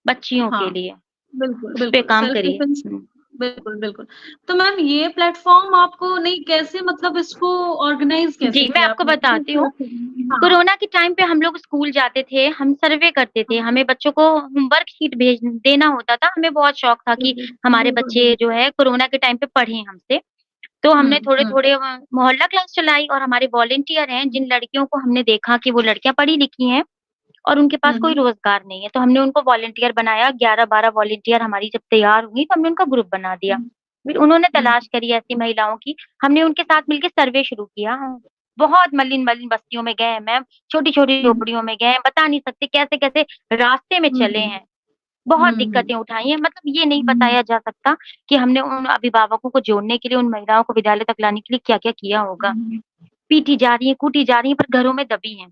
बच्चियों के हाँ, लिए। बिल्कुल, उस पे बिल्कुल, काम सेल्फ करिए। डिफेंस हुँ। बिल्कुल, बिल्कुल। तो मैम ये प्लेटफ़ॉर्म आपको नहीं कैसे मतलब इसको ऑर्गेनाइज़ जी, कैसे मैं किया आपको आपने? किस बताती हूँ। तरह से हाँ। कोरोना के टाइम पे हम लोग स्कूल जाते थे, हम सर्वे करते थे, हमें बच्चों को होमवर्क शीट भेज देना होता था। हमें बहुत शौक था कि बिल्कुल, हमारे बिल्कुल, बच्चे बिल्कुल। जो है कोरोना के टाइम पे पढ़ें हमसे। तो हुँ, हमने हुँ, थोड़े-थोड़े मोहल्ला क्लास चलाई और हमारे वॉलंटियर हैं, जिन लड़कियों को हमने देखा कि वो लड़कियाँ पढ़ी-लिखी हैं और उनके हुँ, पास कोई हुँ, रोज़गार नहीं है, तो हमने उनको वॉलंटियर बनाया, 11-12 वॉलंटियर हमारी जब तैयार हुई, तो हमने उनका ग्रुप बना दिया। हुँ, फिर उन्होंने हुँ, तलाश करी ऐसी महिलाओं की, हमने उनके साथ मिलके सर्वे शुरू किया। बहुत मलिन-मलिन बस्तियों में गए हैं मैम, छोटी-छोटी हुँ, झोपड़ियों में गए हैं, बता नहीं सकते कैसे-कैसे रास्ते में हुँ, चले हुँ, हैं। बहुत हुँ, हुँ, दिक्कतें उठाई हैं, मतलब ये नहीं हुँ, बताया जा सकता कि हमने उन अभिभावकों को जोड़ने के लिए, उन महिलाओं को विद्यालय तक लाने के लिए क्या-क्या किया होगा। हुँ, पीटी जा रही हैं, कूटी जा रही हैं, पर घरों में दबी हैं।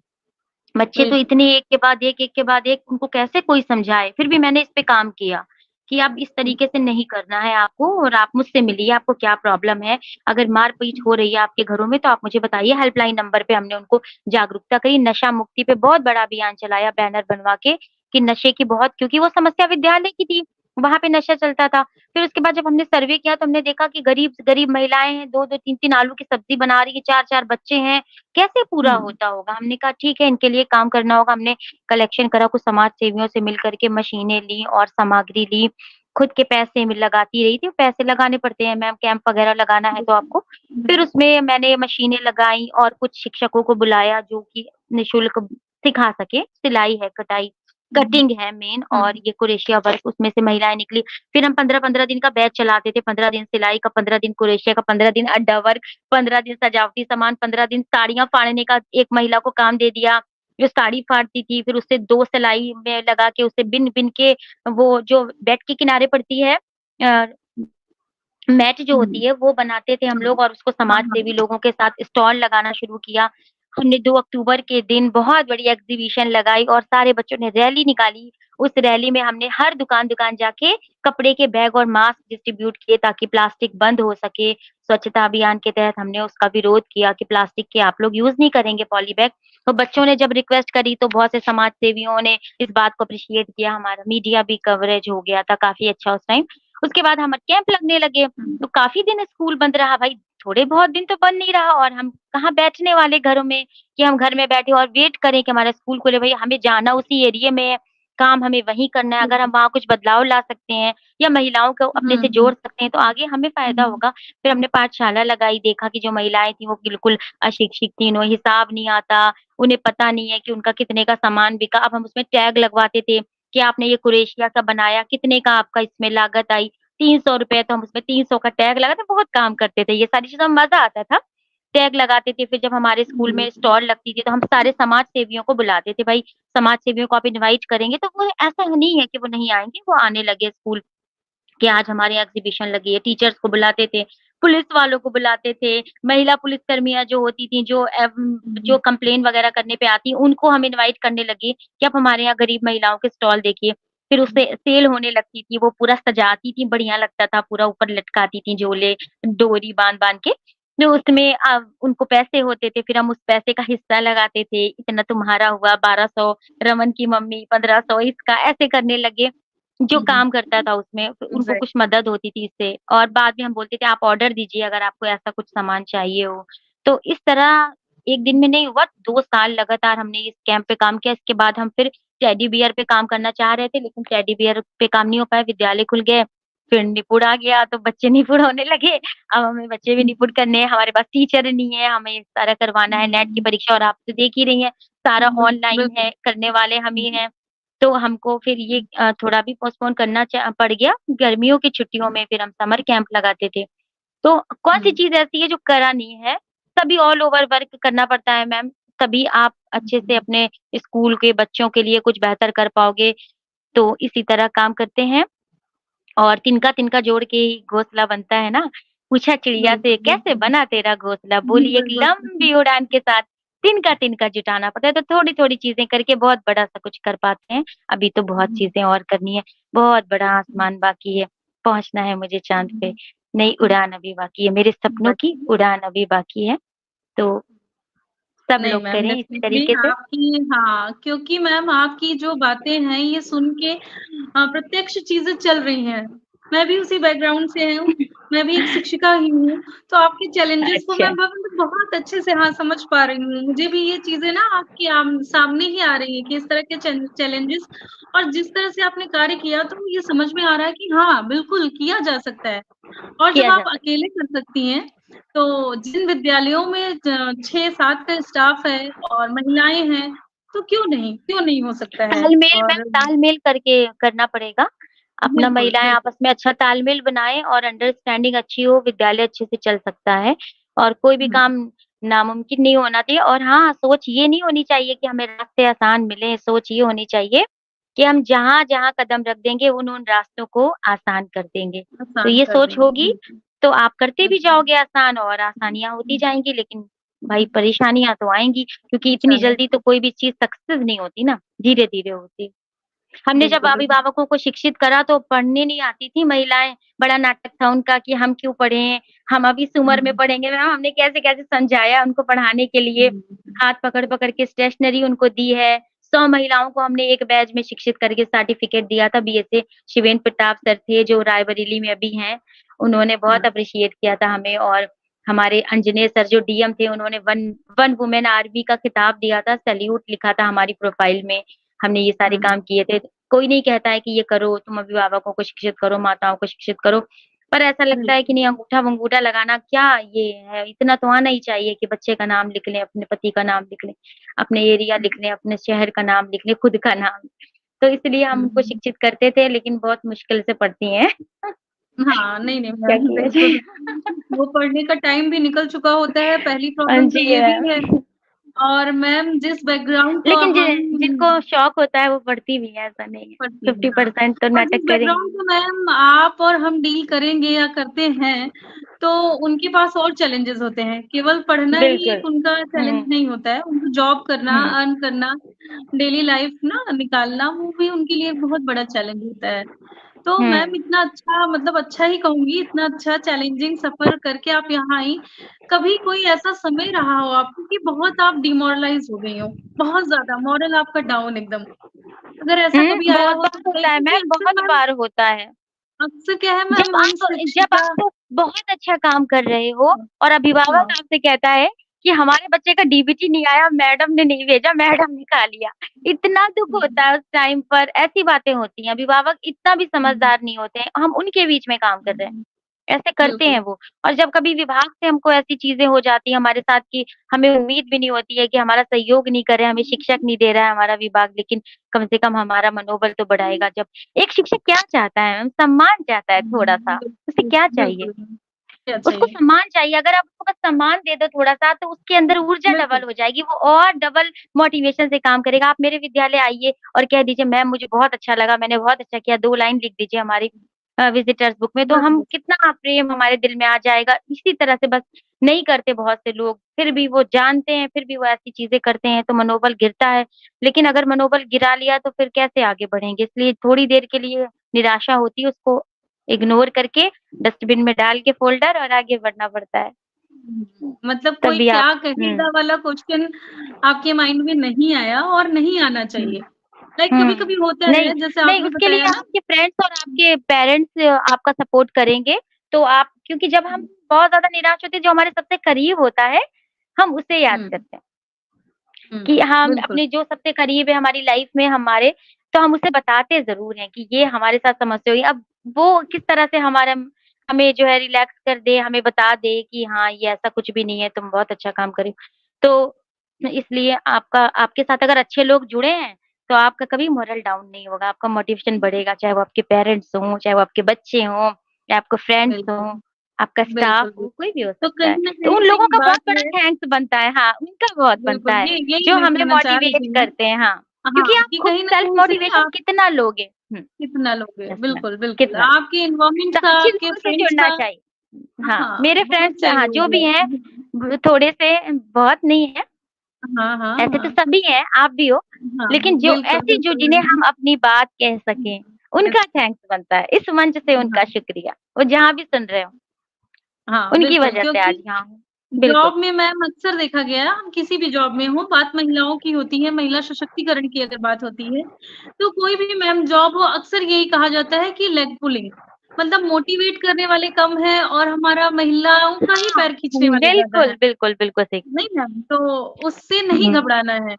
बच्चे तो बिल्कुल। इतने एक के बाद एक, एक के बाद एक, उनको कैसे कोई समझाए? फिर भी मैंने इस पे काम किया। कि अब इस तरीके से नहीं करना है आपको और आप मुझसे मिलिए, आपको क्या प्रॉब्लम है? अगर मार-पीट हो रही है आपके घरों में तो आप मुझे बताइए। हेल्पलाइन नंबर पे हमने उनको जागरूकता करी, नशा मुक्ति पे बहुत बड़ा अभियान चलाया बैनर बनवा के कि नशे की बहुत, क्योंकि वो समस्या विद्यालय की थी, वहाँ पे नशा चलता था। फिर उसके बाद जब हमने सर्वे किया तो हमने देखा कि गरीब महिलाएँ हैं, 2-2 3-3 आलू की सब्ज़ी बना रही है, 4-4 बच्चे हैं, कैसे पूरा हुँ, होता होगा? हमने कहा ठीक है, इनके लिए काम करना होगा। हमने कलेक्शन करा, कुछ समाज सेवियों से मिल कर के मशीनें ली और सामग्री ली, खुद के पैसे में लगाती रही थी, पैसे लगाने पड़ते हैं मैम, कैंप वगैरह लगाना है तो बिल्कुल, आपको। फिर बिल्कुल। उसमें मैंने मशीनें लगाई और कुछ शिक्षकों को बुलाया जो कि निःशुल्क सिखा सके, सिलाई है, हुँ, कटिंग है मेन, हुँ, और ये क्रोशिया वर्क, उसमें से महिलाएँ निकली। फिर हम 15-15 दिन का बैच चलाते थे, 15 दिन सिलाई का, 15 दिन क्रोशिया का, 15 दिन अड्डा वर्क, 15 दिन सजावटी सामान, 15 दिन साड़ियाँ फाड़ने का एक महिला को काम दे दिया, जो साड़ी फाड़ती थी, फिर उससे 2 सिलाई में लगा के उसे बिन-बिन के वो जो बेड के किनारे पड़ती है अ, मैट जो हुँ। होती है वो बनाते थे हम हाँ, लोग और उसको हाँ, समाज सेवी हाँ। लोगों के साथ स्टॉल लगाना शुरू किया। हमने 2 अक्टूबर के दिन बहुत बड़ी एग्ज़िबिशन लगाई और सारे बच्चों ने रैली निकाली। उस रैली में हमने हर दुकान-दुकान जाके कपड़े के बैग और मास्क डिस्ट्रीब्यूट किए ताकि प्लास्टिक बंद हो सके। स्वच्छता अभियान के तहत हमने उसका विरोध किया कि प्लास्टिक के आप लोग यूज़ नहीं करेंगे पॉली बैग। तो बच्चों ने जब रिक्वेस्ट करी तो बहुत से समाज सेवियों ने इस बात को एप्रिशिएट किया। हमारा मीडिया भी कवरेज हो गया था काफ़ी अच्छा उस टाइम। उसके बाद हम कैंप लगने लगे। हुँ, तो काफ़ी दिन स्कूल बंद रहा भाई, थोड़े बहुत दिन तो बंद नहीं रहा और हम कहाँ बैठने वाले घरों में कि हम घर में बैठे और वेट करें कि हमारा स्कूल खुले। भई हमें जाना उसी एरिये में है, काम हमें वहीं करना है। अगर हम बिल्कुल। वहाँ कुछ बदलाव ला सकते हैं या महिलाओं को हुँ, अपने से हुँ, जोड़ सकते हैं तो आगे हमें फ़ायदा हुँ, होगा। फिर हमने पाठशाला लगाई, देखा कि जो महिलाएँ थीं वो बिल्कुल अशिक्षित थीं, उन्हें हिसाब नहीं आता, उन्हें पता नहीं है कि उनका कितने का सामान बिका। अब हम उसमें टैग लगवाते थे कि आपने ये क्रोएशिया का बनाया, कितने का आपका इसमें लागत आई? ₹300 तो हम उसमें 300 का टैग लगाते बहुत काम करते थे। ये सारी चीज़ों में मज़ा आता था। टैग लगाते थे, फिर जब हमारे स्कूल में बिल्कुल। स्टॉल लगती थी तो हम सारे समाज सेवियों को बुलाते थे, भाई समाज सेवियों को आप इनवाइट करेंगे तो वो ऐसा नहीं है कि वो नहीं आएँगे, वो आने लगे स्कूल कि आज हमारे यहाँ एग्ज़िबिशन लगी है। टीचर्स को बुलाते थे, पुलिस वालों को बुलाते थे, महिला पुलिसकर्मियाँ जो होती थी, जो हुँ, कंप्लेन वग़ैरह करने पे आती, उनको हम इनवाइट करने लगे कि आप हमारे यहाँ गरीब महिलाओं के स्टॉल देखिए। फिर उससे सेल होने लगती थी, वो पूरा सजाती थी, बढ़िया लगता था, पूरा ऊपर लटकाती थी झोले, डोरी बाँध-बाँध के। जो उसमें उनको पैसे होते थे, फिर हम उस पैसे का हिस्सा लगाते थे, इतना तुम्हारा हुआ 1200, रमन की मम्मी 1500 इसका, ऐसे करने लगे। जो हुँ, हुँ, काम करता था उसमें, उनको एग्ज़ैक्ट कुछ मदद होती थी इससे और बाद में हम बोलते थे आप ऑर्डर दीजिए अगर आपको ऐसा कुछ सामान चाहिए हो। तो इस तरह 1 दिन में नहीं हुआ, 2 साल लगातार हमने इस कैंप पे काम किया। इसके बाद हम फिर टेडी बियर पे काम करना चाह रहे थे, लेकिन टेडी बियर पे काम नहीं हो पाया, विद्यालय खुल गए। फिर निपुण आ गया तो बच्चे निपुण होने लगे। अब हमें बच्चे भी हुँ, निपुण करने हैं, हमारे पास टीचर नहीं है, हमें सारा करवाना है, नेट की हुँ, परीक्षा और आप तो देख ही रही हैं, सारा ऑनलाइन बिल्कुल। है, करने वाले हम ही हुँ, हैं। तो हमको फिर ये थोड़ा भी पोस्टपोन करना पड़ गया। गर्मियों की छुट्टियों में फिर हम समर कैंप लगाते थे। तो कौन-सी हुँ, चीज़ ऐसी है जो करा नहीं है? तभी ऑल ओवर वर्क करना पड़ता है मैम, तभी आप अच्छे से हुँ, अपने स्कूल के बच्चों के लिए कुछ बेहतर कर पाओगे। तो इसी तरह काम करते हैं और तिनका-तिनका जोड़ के ही घोंसला बनता है ना? पूछा चिड़िया बिल्कुल, से कैसे बिल्कुल। बना तेरा घोंसला? बोली एक बिल्कुल, बिल्कुल। लंबी उड़ान के साथ तिनका-तिनका जुटाना पड़ता है। तो थोड़ी-थोड़ी चीज़ें करके बहुत बड़ा-सा कुछ कर पाते हैं। अभी तो बहुत हुँ, चीज़ें और करनी है, बहुत बड़ा हुँ, आसमान बाकी है, पहुँचना है मुझे चाँद पे, हुँ, नई उड़ान अभी बाकी है, मेरे सपनों की बट उड़ान अभी बाकी है। तो सब नहीं लोग मैम, करें इस डेफ़िनिटली तरीके से। आपकी हाँ, क्योंकि मैम आपकी जो बातें हैं ये सुन के प्रत्यक्ष चीज़ें चल रही हैं। मैं भी उसी बैकग्राउंड से हूँ, मैं भी एक शिक्षिका ही हूँ, तो आपके चैलेंजेज़ को अच्छा, मैं बहुत अच्छे से हाँ, समझ पा रही हूँ। मुझे भी ये चीज़ें ना आपकी सामने ही आ रही हैं कि इस तरह के चैलेंजेज़ और जिस तरह से आपने कार्य किया तो ये समझ में आ रहा है कि हाँ, बिल्कुल किया जा सकता है। और जब किया आप जा सकता अकेले कर सकती हैं, तो जिन विद्यालयों में 6-7 का स्टाफ है और महिलाएँ हैं, तो क्यों नहीं हो सकता है। है? तालमेल मैम और तालमेल करके करना पड़ेगा। अपना बिल्कुल, महिलाएँ बिल्कुल। आपस में अच्छा तालमेल बनाएँ और अंडरस्टैंडिंग अच्छी हो, विद्यालय अच्छे से चल सकता है और कोई भी हुँ, काम नामुमकिन नहीं होना चाहिए और हाँ, सोच ये नहीं होनी चाहिए कि हमें रास्ते आसान मिलें, सोच ये होनी चाहिए कि हम जहाँ-जहाँ कदम रख देंगे, उन-उन रास्तों को आसान कर देंगे। तो आसान ये कर सोच देंगे, होगी, बिल्कुल। तो आप करते भी बिल्कुल। जाओगे आसान और आसानियाँ होती हुँ, जाएँगी, लेकिन भाई परेशानियाँ तो आएँगी क्योंकि अच्छा इतनी है। जल्दी तो कोई भी चीज़ सक्सेस नहीं होती ना, धीरे-धीरे होती है। हमने जब बिल्कुल, बिल्कुल। अभिभावकों को शिक्षित करा तो पढ़ने नहीं आती थी महिलाएँ, बड़ा नाटक था उनका कि हम क्यों पढ़ें, हम अभी इस हुँ, उम्र में हुँ। पढ़ेंगे। मैम हमने कैसे-कैसे समझाया उनको पढ़ाने के लिए, हुँ, हुँ। हाथ पकड़-पकड़ के स्टेशनरी उनको दी है। 100 महिलाओं को हमने एक बैच में शिक्षित करके सर्टिफिकेट दिया था। बीएसए शिवेंद्र प्रताप सर थे जो रायबरेली में अभी हैं, उन्होंने बहुत हाँ। एप्रिशिएट किया था हमें और हमारे अंजनेय सर जो डीएम थे उन्होंने वन वन वुमेन आर्मी का खिताब दिया था, सैल्यूट लिखा था हमारी प्रोफाइल में। हमने ये सारे हुँ, हुँ। काम किए थे। कोई नहीं कहता है कि ये करो, तुम अभिभावकों को शिक्षित करो, माताओं को शिक्षित करो। पर ऐसा लगता है कि बिल्कुल। नहीं अंगूठा-वंगूठा लगाना क्या ये है? इतना तो आना ही चाहिए कि बच्चे का नाम लिख लें, अपने पति का नाम लिख लें, अपने एरिया लिख लें, अपने शहर का नाम लिख लें, खुद का नाम। तो इसलिए हम हुँ, उनको हुँ। शिक्षित करते थे लेकिन बहुत मुश्किल से पढ़ती हैं। हाँ, नहीं, नहीं क्या मैम किया बिल्कुल, जाए? वो पढ़ने का टाइम भी निकल चुका होता है, पहली हाँ प्रॉब्लम तो जी, ये भी है मैम। और मैम जिस बैकग्राउंड को लेकिन जि हम जिनको शौक होता है वो पढ़ती भी है, ऐसा नहीं है। पढ़ती हैं, हाँ। 50% तो और जिस नाटक बैकग्राउंड करेंगी। को मैम आप और हम डील करेंगे या करते हैं, तो उनके पास और चैलेंजेज़ होते हैं। केवल पढ़ना ही बिल्कुल। एक उनका हुँ, चैलेंज नहीं होता है, उनको जॉब करना, हुँ, अर्न करना, डेली लाइफ़ ना निकालना, वो भी उनके लिए एक बहुत बड़ा चैलेंज होता है। तो हुँ। मैम इतना अच्छा मतलब अच्छा ही कहूँगी, इतना अच्छा चैलेंजिंग सफ़र करके आप यहाँ आई। कभी कोई ऐसा समय रहा हो आपको कि बहुत आप डिमोरलाइज़ हो गई हो, बहुत ज़्यादा मॉरल आपका डाउन एकदम? अगर ऐसा कभी आया बहुत हो तो बार होता बताइए है क्योंकि मैम, बहुत बार होता है। अक्सर क्या है जब मैम हम आप जब शिक्षिता आप बहुत अच्छा काम कर रहे हो हाँ, और अभिभावक हाँ, आपसे कहता है कि हमारे बच्चे का डीबीटी नहीं आया, मैडम ने नहीं भेजा, मैडम ने खा लिया। इतना दुःख हुँ, होता है उस टाइम पर, ऐसी बातें होती हैं। अभिभावक इतना भी हुँ, समझदार नहीं होते हैं, हम उनके बीच में काम कर रहे हैं। हुँ, ऐसे करते हैं बिल्कुल। वो और जब कभी विभाग से हमको ऐसी चीज़ें हो जाती हैं हमारे साथ कि हमें उम्मीद भी नहीं होती है कि हमारा सहयोग नहीं कर रहे हैं, हमें शिक्षक नहीं दे रहा है हमारा विभाग, लेकिन कम से कम हमारा मनोबल तो बढ़ाएगा जब एक शिक्षक क्या चाहता है मैम? सम्मान चाहता है थोड़ा-सा, उसे बिल्कुल, क्या चाहिए? बिल्कुल मैम, क्या उसको चाहिए? सम्मान चाहिए, अगर आप उसको बस सम्मान दे दो थोड़ा-सा तो उसके अंदर ऊर्जा बिल्कुल, डबल हो जाएगी, वो और डबल मोटिवेशन से काम करेगा। आप मेरे विद्यालय आइए और कह दीजिए मैम मुझे बहुत अच्छा लगा, मैंने बहुत अच्छा किया, 2 लाइन लिख दीजिए हमारी विज़िटर्स बुक में, तो बस, हम बस। कितना प्रेम हमारे दिल में आ जाएगा। इसी तरह से बस नहीं करते बहुत से लोग, फिर भी वो जानते हैं, फिर भी वो ऐसी चीज़ें करते हैं तो मनोबल गिरता है। लेकिन अगर मनोबल गिरा लिया तो फिर कैसे आगे बढ़ेंगे? इसलिए थोड़ी देर के लिए निराशा होती है, उसको इग्नोर करके डस्टबिन में डाल के फ़ोल्डर और आगे बढ़ना पड़ता है। मतलब कोई तभी आप क्या हुँ, कहेगा वाला क्वेश्चन आपके माइंड में नहीं आया और नहीं आना हुँ, चाहिए। लाइक हुँ। कभी-कभी होता नहीं, है जैसे नहीं आपने उसके लिए बताया ना आपके फ्रेंड्स और आपके पेरेंट्स आपका सपोर्ट करेंगे, तो आप क्योंकि जब हम बहुत ज़्यादा निराश होते हैं, जो हमारे सबसे करीब होता है, हम उसे याद हुँ, करते हैं हुँ, कि हम बिल्कुल, अपने जो सबसे करीब है हमारी लाइफ़ में हमारे, तो हम उसे बताते ज़रूर हैं कि ये हमारे साथ समस्या हुई। अब वो किस तरह से हमारा हमें जो है रिलैक्स कर दे, हमें बता दे कि हाँ, ये ऐसा कुछ भी नहीं है, तुम बहुत अच्छा काम कर रही हो। तो इसलिए आपका आपके साथ अगर अच्छे लोग जुड़े हैं, तो आपका कभी मोरल डाउन नहीं होगा, आपका मोटिवेशन बढ़ेगा, चाहे वो आपके पेरेंट्स हों, चाहे वो आपके बच्चे हों, या आपके फ्रेंड्स बिल्कुल, हों, आपका स्टाफ बिल्कुल, हो, बिल्कुल। कोई भी हो तो सकता है। कहीं न तो उन कहीं लोगों एक का बहुत बात बड़ा है थैंक्स बनता है हाँ, उनका बहुत बनता बिल्कुल, है, यही जो मैं हमें कहना चाह रही मोटिवेट थी मैम। करते हैं, हाँ। क्योंकि हाँ, आप कि खुद कहीं न सेल्फ कहीं सही मोटिवेशन आप कितना लोगे? कितना लोगे? यस मैम, बिल्कुल, बिल्कुल। कितना? आपके एनवायरनमेंट का, अच्छी आपके लोगों से फ्रेंड्स जुड़ना का चाहिए। हाँ, हाँ, मेरे बहुत फ्रेंड्स हाँ, जो चाहिए भी हैं है। थोड़े से बहुत नहीं है, हाँ, हाँ, ऐसे तो हाँ। सभी हैं, आप भी हो, हाँ, लेकिन जो बिल्कुल, ऐसे जो बिल्कुल जिन्हें मैम। हम अपनी बात कह सकें, यस, उनका थैंक्स बनता है। इस मंच से उनका हाँ, शुक्रिया, वो जहाँ भी सुन रहे हो, हाँ, उनकी बिल्कुल वजह से क्योंकि आज यहाँ हूँ। बिल्कुल। जॉब में मैम अक्सर देखा गया है, हम किसी भी जॉब में हों, बात महिलाओं की होती है, महिला सशक्तिकरण की अगर बात होती है, तो कोई भी मैम जॉब हो, अक्सर यही कहा जाता है कि लेग पुलिंग मतलब मोटिवेट करने वाले कम हैं और हमारा महिलाओं का ही हाँ, पैर खींचने वाले ज़्यादा बिल्कुल, हैं। बिल्कुल, बिल्कुल सही। नहीं मैम, तो उससे नहीं हुँ। घबराना है।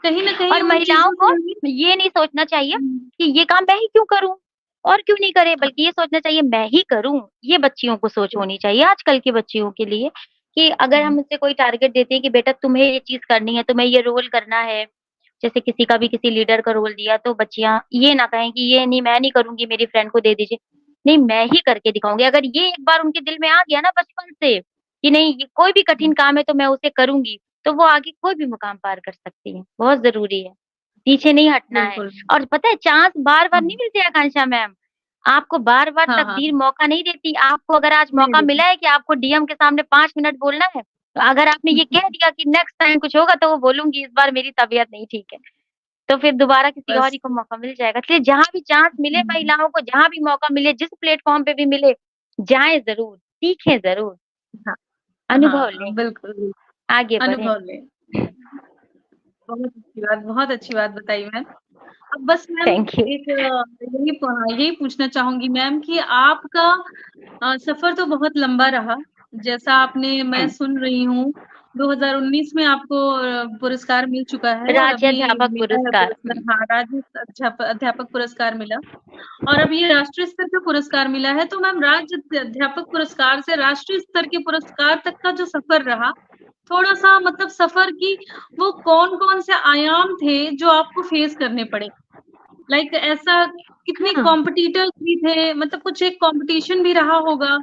कहीं न कहीं और उन महिलाओं चीज़ों को से हमें ये नहीं सोचना चाहिए हुँ, कि ये काम मैं ही क्यों करूँ? और क्यों नहीं करे? हाँ, बल्कि ये सोचना चाहिए मैं ही करूँ। ये बच्चियों को सोच बिल्कुल। होनी चाहिए आजकल की बच्चियों के लिए कि अगर हुँ, हम उससे कोई टारगेट देते हैं कि बेटा तुम्हें ये चीज़ करनी है, तुम्हें ये रोल करना है। जैसे किसी का भी किसी लीडर का रोल दिया तो बच्चियाँ ये ना कहें कि ये नहीं मैं नहीं करूँगी मेरी फ्रेंड को दे दीजिए। नहीं मैं ही करके दिखाऊँगी। अगर ये एक बार उनके दिल में आ गया ना बचपन से कि नहीं ये कोई भी हुँ, कठिन काम है तो मैं उसे करूँगी, तो वो आगे कोई भी मुकाम पार कर सकती है। बहुत ज़रूरी है। पीछे नहीं हटना है बिल्कुल। और पता है चांस बार-बार नहीं हुँ, मिलते आकांक्षा मैम। आपको बार-बार हाँ, हाँ, तकदीर मौका नहीं देती। आपको अगर आज नहीं मौका देखी। मिला है कि आपको डीएम के सामने 5 मिनट बोलना है, तो अगर आपने ये कह दिया कि नेक्स्ट टाइम कुछ होगा तो वो बोलूँगी इस बार मेरी तबीयत नहीं ठीक है। तो फिर दोबारा किसी और बस ही को मौका मिल जाएगा। इसलिए जहाँ भी चांस मिले हुँ, महिलाओं को, जहाँ भी मौका मिले, जिस प्लेटफ़ॉर्म पे भी मिले, जाएँ ज़रूर, सीखें ज़रूर, हाँ, अनुभव हाँ, लें, बिल्कुल, आगे बढ़ें। अनुभव लें। बहुत अच्छी बात बताई मैम। अब बस मैम थैंक यू। एक यही पूछना चाहूँगी मैम कि आपका सफ़र तो बहुत लंबा रहा। जैसा आपने मैं हुँ, सुन रही हूँ 2019 में आपको पुरस्कार मिल चुका है और राज्य अभी अध्यापक मिला है पुरस्कार। पुरस्कार हाँ, राज्य अध्यापक पुरस्कार मिला और अब ये राष्ट्रीय स्तर का पुरस्कार मिला है। तो मैम राज्य अध्यापक पुरस्कार से राष्ट्रीय स्तर के पुरस्कार तक का जो सफ़र रहा, थोड़ा-सा मतलब सफ़र की वो कौन-कौन से आयाम थे जो आपको फेस करने पड़े? लाइक ऐसा कितने हाँ, कॉम्पिटिटर्स भी थे, मतलब कुछ एक कॉम्पिटिशन भी रहा होगा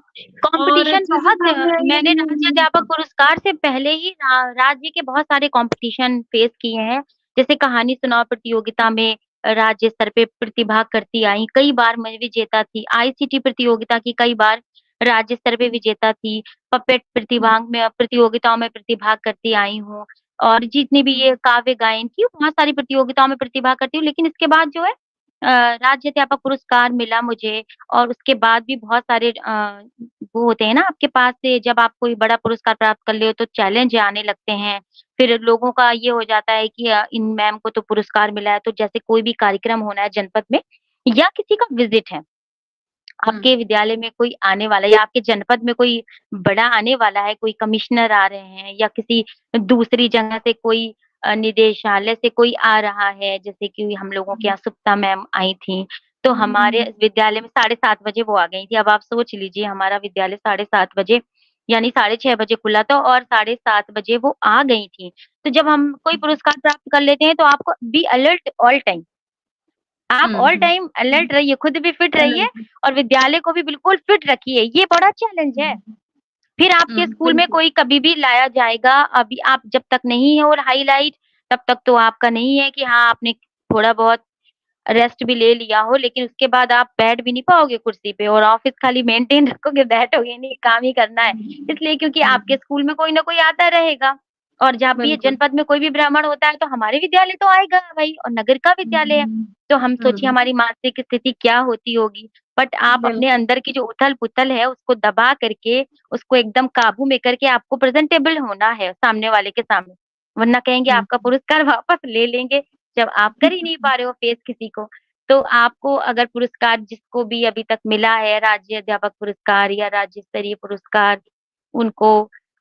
और कॉम्पिटिशन जिस बहुत हिसाब से मैंने राज्य अध्यापक हाँ, पुरस्कार से पहले ही राज्य के बहुत सारे कॉम्पिटिशन फेस किए हैं। जैसे कहानी सुनाओ प्रतियोगिता में राज्य स्तर पे प्रतिभाग करती आई, कई बार मैं विजेता थी। आईसीटी प्रतियोगिता की कई बार राज्य स्तर पे विजेता थी। पपेट हुँ, प्रतिभाग में प्रतियोगिताओं में प्रतिभाग करती आई हूँ और जितनी भी ये हुँ, काव्य गायन की बहुत सारी प्रतियोगिताओं में प्रतिभाग करती हूँ। लेकिन इसके बाद जो है राज्य अध्यापक पुरस्कार मिला मुझे और उसके बाद भी बहुत सारे वो होते हैं ना आपके पास से जब आप कोई बड़ा पुरस्कार प्राप्त कर ले हो तो चैलेंज आने लगते हैं। फिर लोगों का ये हो जाता है कि इन मैम को तो पुरस्कार मिला है तो जैसे कोई भी कार्यक्रम होना है जनपद में या किसी का विज़िट है, हुँ, आपके विद्यालय में कोई आने वाला है या आपके जनपद में कोई बड़ा आने वाला है, कोई कमिश्नर आ रहे हैं या किसी दूसरी जगह से कोई निदेशालय से कोई आ रहा है, जैसे कि हम लोगों के हुँ, यहाँ सुप्ता मैम आई थीं, तो हमारे विद्यालय में 7:30 बजे वो आ गई थी। अब आप सोच लीजिए हमारा विद्यालय 7:30 बजे यानी 6:30 बजे खुला था और 7:30 बजे वो आ गई थीं। तो जब हम कोई पुरस्कार प्राप्त कर लेते हैं तो आपको बी अलर्ट ऑल टाइम। आप हुँ, ऑल हुँ, टाइम अलर्ट रहिए, खुद भी फिट रहिए अलग और विद्यालय को भी बिल्कुल फिट रखिए, ये बड़ा चैलेंज है। हुँ, फिर आपके हुँ, स्कूल में बिल्कुल, कोई कभी भी लाया जाएगा, अभी आप जब तक नहीं हो हाइलाइट, तब तक तो आपका नहीं है कि हाँ, आपने थोड़ा बहुत रेस्ट भी ले लिया हो, लेकिन उसके बाद आप बैठ भी नहीं पाओगे कुर्सी पे और ऑफ़िस खाली मेंटेन रखोगे, बैठोगे नहीं, काम ही करना है। हुँ, इसलिए क्योंकि आपके हुँ, स्कूल में कोई ना कोई आता रहेगा और जब भी ये बिल्कुल। जनपद में कोई भी भ्रमण होता है, तो हमारे विद्यालय तो आएगा भई और नगर का विद्यालय है। हुँ, तो हम सोचिए हुँ, हमारी मानसिक स्थिति क्या होती होगी। बट आप अपने बिल्कुल, अंदर की जो उथल-पुथल है, उसको दबा करके, उसको एकदम काबू में करके आपको प्रेज़ेंटेबल होना है सामने वाले के सामने। वरना कहेंगे हुँ, आपका पुरस्कार वापस ले लेंगे, जब आप कर ही नहीं पा रहे हो फेस किसी को। तो आपको अगर पुरस्कार जिसको भी अभी तक मिला है, राज्य अध्यापक पुरस्कार या राज्य स्तरीय पुरस्कार, उनको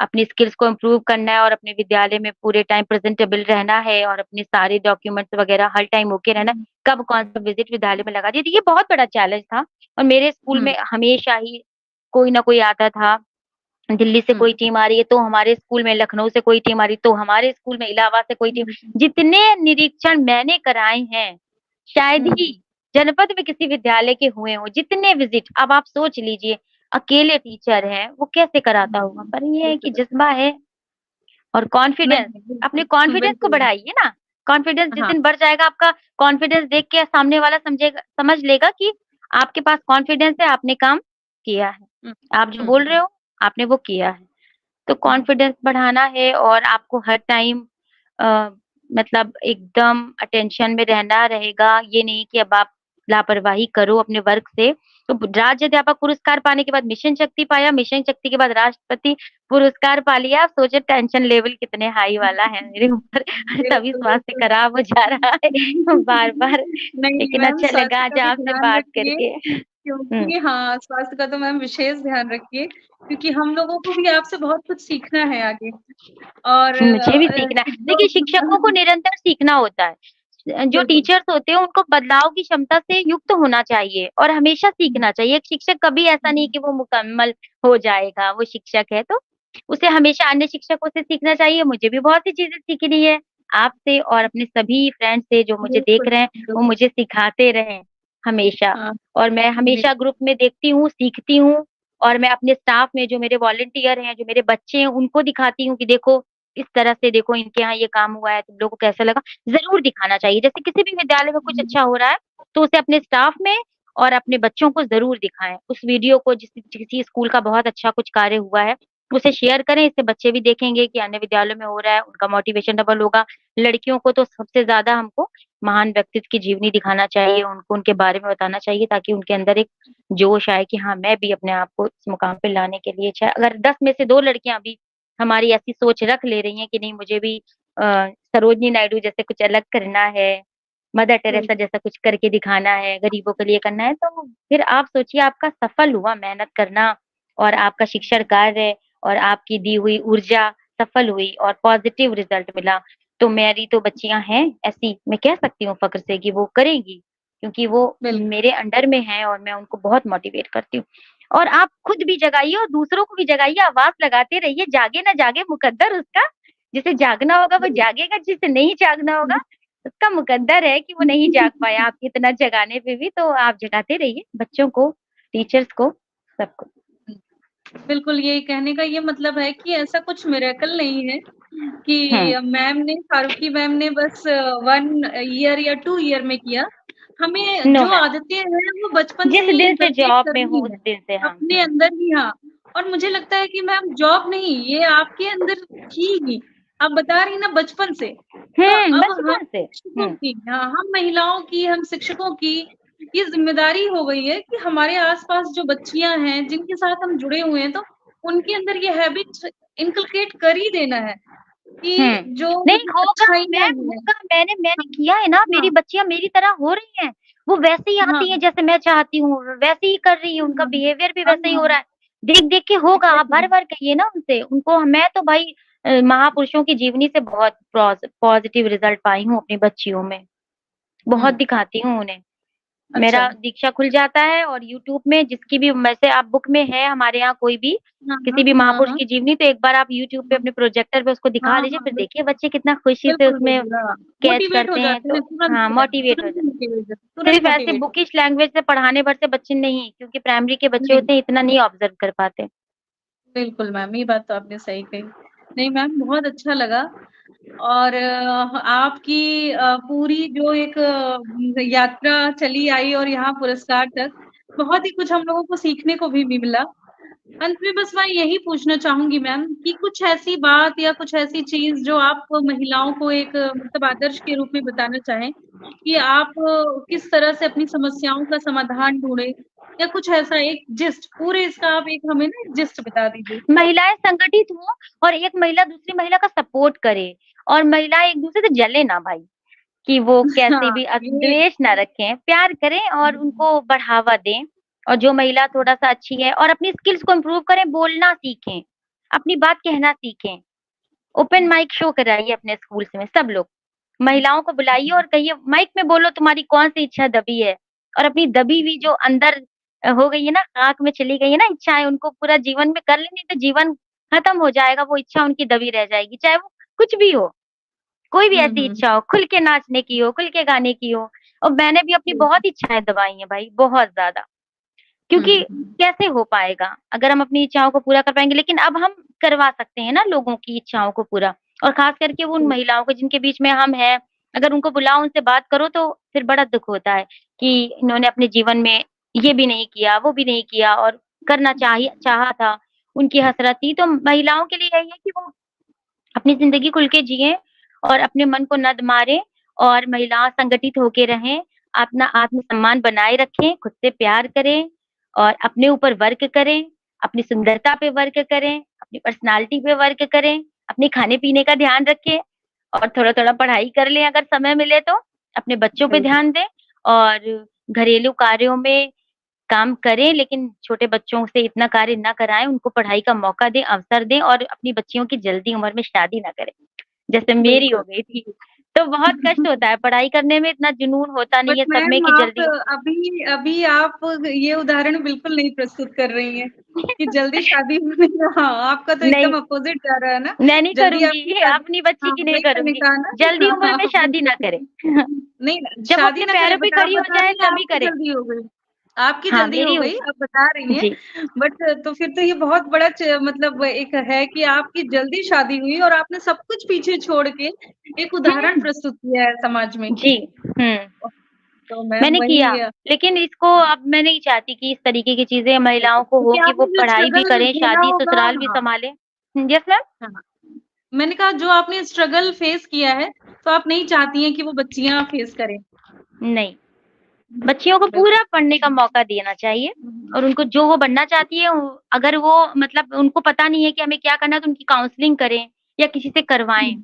अपनी स्किल्स को इम्प्रूव करना है और अपने विद्यालय में पूरे टाइम प्रेज़ेंटेबल रहना है और अपने सारे डॉक्यूमेंट्स वगैरह हर टाइम ओके रहना है। हुँ, कब कौन-सा विज़िट विद्यालय में लगा दिया, तो ये बहुत बड़ा चैलेंज था और मेरे स्कूल हुँ, में हमेशा ही कोई ना कोई आता था। दिल्ली से कोई हुँ, टीम आ रही है, तो हमारे स्कूल में लखनऊ से कोई टीम आ रही है, तो हमारे स्कूल में इलाहाबाद से कोई टीम हुँ, जितने निरीक्षण मैंने कराए हैं, शायद ही हुँ, जनपद में किसी विद्यालय के हुए हों, जितने विज़िट अब आप सोच लीजिए, अकेले टीचर हैं, वो कैसे कराता होगा? हुँ, पर ये है कि बिल्कुल। जज़्बा है और कॉन्फिडेंस, नहीं, अपने बिल्कुल, कॉन्फिडेंस को बिल्कुल। बढ़ाइए ना। कॉन्फिडेंस जिस हाँ, दिन बढ़ जाएगा आपका, कॉन्फिडेंस देख के सामने वाला समझ लेगा कि आपके पास कॉन्फिडेंस है, आपने काम किया है। हुँ, आप जो हुँ, बोल रहे हुँ, हो, आपने वो किया है। तो हुँ, कॉन्फिडेंस बढ़ाना है और आपको हर टाइम अ, मतलब एकदम अटेंशन में रहना रहेगा। ये नहीं कि अब आप लापरवाही करो अपने वर्क से। तो राज्य अध्यापक पुरस्कार पाने के बाद मिशन शक्ति पाया, मिशन शक्ति के बाद राष्ट्रपति पुरस्कार पा लिया। आप सोचिए टेंशन लेवल कितने हाई वाला है मेरे ऊपर तभी बिल्कुल, स्वास्थ्य बिल्कुल। खराब हो जा रहा है बार-बार। नहीं लेकिन मैम, अच्छा लगा स्वास्थ्य आज का भी आपसे ध्यान बात रखिए करके। हुँ। क्योंकि हाँ, स्वास्थ्य का तो मैम विशेष ध्यान रखिए क्योंकि हम लोगों को भी आपसे बहुत कुछ सीखना है आगे और मुझे भी सीखना है। जो देखिए शिक्षकों को निरंतर सीखना होता है। जो बिल्कुल। टीचर्स होते हैं उनको बदलाव की क्षमता से युक्त होना चाहिए और हमेशा हुँ, सीखना चाहिए। एक शिक्षक कभी ऐसा नहीं कि वो मुकम्मल हो जाएगा, वो शिक्षक है तो उसे हमेशा अन्य शिक्षकों से सीखना चाहिए। मुझे भी बहुत सी चीज़ें सीखनी है आपसे और अपने सभी फ्रेंड्स से जो मुझे देख बिल्कुल, रहे हैं, वो बिल्कुल। मुझे सिखाते रहें हमेशा। हाँ, और मैं जी, हमेशा ग्रुप में देखती हूँ, सीखती हूँ और मैं अपने स्टाफ में जो मेरे वॉलंटियर हैं, जो मेरे बच्चे हैं, उनको दिखाती हूँ कि देखो इस तरह से देखो इनके यहाँ ये काम हुआ है, तुम लोगों को कैसा लगा? ज़रूर दिखाना चाहिए। जैसे किसी भी विद्यालय में कुछ हुँ, अच्छा हो रहा है, तो उसे अपने स्टाफ में और अपने बच्चों को ज़रूर दिखाएँ। उस वीडियो को जिस किसी स्कूल का बहुत अच्छा कुछ कार्य हुआ है, उसे शेयर करें, इससे बच्चे भी देखेंगे कि अन्य विद्यालयों में हो रहा है, उनका मोटिवेशन डबल होगा। लड़कियों को तो सबसे ज़्यादा हमको महान व्यक्तित्व की जीवनी दिखाना चाहिए, उनको उनके बारे में बताना चाहिए ताकि उनके अंदर एक जोश आए कि हाँ, मैं भी अपने आप को इस मुकाम पे लाने के लिए चाहे अगर 10 में से 2 लड़कियाँ भी हमारी ऐसी सोच रख ले रही हैं कि नहीं मुझे भी सरोजिनी नायडू जैसे कुछ अलग करना है, मदर टेरेसा बिल्कुल, जैसा कुछ करके दिखाना है, गरीबों के लिए करना है, तो फिर आप सोचिए आपका सफल हुआ मेहनत करना और आपका शिक्षण कार्य और आपकी दी हुई ऊर्जा सफल हुई और पॉजिटिव रिजल्ट मिला। तो मेरी तो बच्चियां हैं ऐसी, मैं कह सकती हूँ फक्र से कि वो करेंगी, क्योंकि वो बिल्कुल, मेरे अंडर में है और मैं उनको बहुत मोटिवेट करती हूँ। और आप खुद भी जगाइए और दूसरों को भी जगाइए, आवाज लगाते रहिए, जागे ना जागे मुकद्दर उसका, जिसे जागना होगा वो जागेगा, जिसे नहीं जागना होगा उसका मुकद्दर है कि वो नहीं जाग पाया आपकी इतना जगाने पे भी। तो आप जगाते रहिए बच्चों को, टीचर्स को, सबको। बिल्कुल, ये कहने का ये मतलब है कि ऐसा कुछ मिरेकल नहीं है हम्म। कि मैम ने फारूकी मैम ने बस 1 ईयर या 2 ईयर में किया। हमें नो जो मैम, आदतें हैं वो बचपन से जिस ही दिन से इनकलकेट जॉब में करनी हूँ उस है, दिन से, हाँ। अपने अंदर ही। हाँ, और मुझे लगता है कि मैम जॉब नहीं, ये आपके अंदर थी ही। आप बता रही ना बचपन से। तो अब हम बचपन से। शिक्षकों की, हाँ, हम महिलाओं की, हम शिक्षकों की ये ज़िम्मेदारी हो गई है कि हमारे आस-पास जो बच्चियाँ हैं, जिनके साथ हम जुड़े हुए हैं, तो उनके अंदर ये हैबिट इनकलकेट कर ही देना है कि जो नहीं मतलब होगा अच्छाइयाँ मैम, हैं। होगा, मैंने हाँ, किया है ना, मेरी हाँ, बच्चियां मेरी तरह हो रही हैं, वो वैसे ही हाँ, आती हैं जैसे मैं चाहती हूँ, वैसे ही कर रही है, उनका हाँ, बिहेवियर भी हाँ, वैसे ही हो रहा हाँ, है। देख देख के होगा, आप एग्ज़ैक्टली। बार बार कहिए ना उनसे, उनको मैं तो भाई महापुरुषों की जीवनी से बहुत पॉजिटिव रिजल्ट पाई हूँ अपनी बच्चियों में, बहुत हुँ, दिखाती हूँ उन्हें। मेरा अच्छा। दीक्षा खुल जाता है और यूट्यूब में जिसकी भी वैसे आप बुक में है हमारे यहाँ कोई भी हाँ, किसी हाँ, भी हाँ, महापुरुष हाँ, की जीवनी, तो एक बार आप यूट्यूब पे हाँ, अपने प्रोजेक्टर पे उसको हाँ, दिखा लीजिए, हाँ, फिर देखिए बिल्कुल, बच्चे कितना खुशी से बिल्कुल, उसमें बिल्कुल, हाँ। कैच मोटिवेट हो करते हैं। जाते तो हैं हाँ, मोटिवेट हो तुरंत जाते हैं। मोटिवेट हो जाते, तुरंत सिर्फ ऐसे मोटिवेट हो बुकिश लैंग्वेज से पढ़ाने भर से बच्चे नहीं, क्योंकि प्राइमरी के बच्चे नहीं, होते हैं इतना नहीं ऑब्जर्व कर पाते। बिल्कुल मैम, ये बात तो आपने सही कही। नहीं मैम, बहुत अच्छा लगा। और आपकी पूरी जो एक यात्रा चली आई और यहाँ पुरस्कार तक, बहुत ही कुछ हम लोगों को सीखने को भी मिला। अंत में बस मैं यही पूछना चाहूँगी मैम कि कुछ ऐसी बात या कुछ ऐसी चीज़ जो आप महिलाओं को एक मतलब आदर्श के रूप में बताना चाहें कि आप किस तरह से अपनी समस्याओं का समाधान ढूँढें, या कुछ ऐसा एक जिस्ट पूरे इसका आप एक हमें ना एक जिस्ट बता दीजिए। महिलाएं संगठित हों और एक महिला दूसरी महिला का सपोर्ट करे, और महिलाएं एक दूसरे से जले ना भाई, कि वो कैसे हाँ, भी ये द्वेष ना रखें, प्यार करें और उनको बढ़ावा दें। और जो महिला थोड़ा-सा अच्छी है और अपनी स्किल्स को इम्प्रूव करें, बोलना सीखें, अपनी बात कहना सीखें। ओपन माइक शो कराइए अपने स्कूल्स में सब लोग। महिलाओं को बुलाइए और कहिए माइक में बोलो तुम्हारी कौन-सी इच्छा दबी है, और अपनी दबी हुई जो अंदर हो गई है ना, आँख में चली गई है ना इच्छाएँ, उनको पूरा जीवन में कर लेंगे तो जीवन खत्म हो जाएगा, वो इच्छा उनकी दबी रह जाएगी, चाहे वो कुछ भी हो। कोई भी हुँ, ऐसी हुँ, इच्छा हो, खुल के नाचने की हो, खुल के गाने की हो। और मैंने भी अपनी हुँ, बहुत इच्छाएँ दबाई हैं भाई, बहुत ज़्यादा। क्योंकि हुँ, हुँ, कैसे हो पाएगा अगर हम अपनी इच्छाओं को पूरा कर पाएँगे, लेकिन अब हम करवा सकते हैं ना लोगों की इच्छाओं को पूरा, और ख़ास करके वो उन हुँ, महिलाओं को जिनके बीच में हम हैं, अगर उनको बुलाओ, उनसे बात करो तो फिर बड़ा दुःख होता है कि इन्होंने अपने जीवन में ये भी नहीं किया, वो भी नहीं किया और करना चाहा था, उनकी हसरत थी। तो महिलाओं के लिए यही है कि वो अपनी ज़िंदगी खुल के जिएँ और अपने मन को न मारें, और महिला संगठित होके रहें, अपना आत्मसम्मान बनाए रखें, खुद से प्यार करें और अपने ऊपर वर्क करें, अपनी सुंदरता पे वर्क करें, अपनी पर्सनैलिटी पे वर्क करें, अपने खाने-पीने का ध्यान रखें और थोड़ा-थोड़ा पढ़ाई कर लें अगर समय मिले तो, अपने बच्चों पे बिल्कुल। ध्यान दें और घरेलू कार्यों में काम करें, लेकिन छोटे बच्चों से इतना कार्य ना कराएँ, उनको पढ़ाई का मौका दें, अवसर दें और अपनी बच्चियों की जल्दी उम्र में शादी ना करें, जैसे मेरी हो बिल्कुल। गई थी। तो बहुत कष्ट होता है, पढ़ाई करने में इतना जुनून होता बट नहीं है सब में मैम कि आप जल्दी अभी अभी आप ये उदाहरण बिल्कुल नहीं प्रस्तुत कर रही हैं कि जल्दी शादी होने का। हाँ, आपका तो नहीं, एकदम अपोज़िट जा रहा है ना, मैं नहीं जल्दी आपकी करूँगी, शादी। अपनी बच्ची हाँ, की नहीं वही मैंने करूँगी। कहा ना कि जल्दी हाँ, उम्र हाँ, में शादी ना बिल्कुल। करे। नहीं, जब वो शादी अपने ना करे, पैरों पे बट आप खड़ी हो बता जाए रही हैं तभी आपकी करे। जल्दी हो गई। आपकी हाँ, जल्दी मेरी हो हो गई, आप बता रही हैं। जी, बट तो फिर तो ये बहुत बड़ा मतलब एक है कि आपकी जल्दी शादी हुई और आपने सब कुछ पीछे छोड़ के एक उदाहरण हुँ, प्रस्तुत किया है समाज में। जी, हुँ। तो मैम मैंने किया, वही लेकिन इसको अब मैं नहीं चाहती कि इस तरीके की चीज़ें महिलाओं को हो क्योंकि कि वो आपने जो पढ़ाई भी स्ट्रगल करें, झेला शादी होगा ससुराल भी हाँ, सँभालें। Yes ma'am? हाँ। मैंने कहा जो आपने स्ट्रगल फेस किया है, तो आप नहीं चाहती हैं कि वो बच्चियाँ फेस करें। नहीं, बच्चियों को बिल्कुल। पूरा पढ़ने का मौका देना चाहिए हुँ, और उनको जो वो बनना चाहती है अगर वो मतलब उनको पता नहीं है कि हमें क्या करना है तो उनकी काउंसलिंग करें या किसी से हुँ, करवाएँ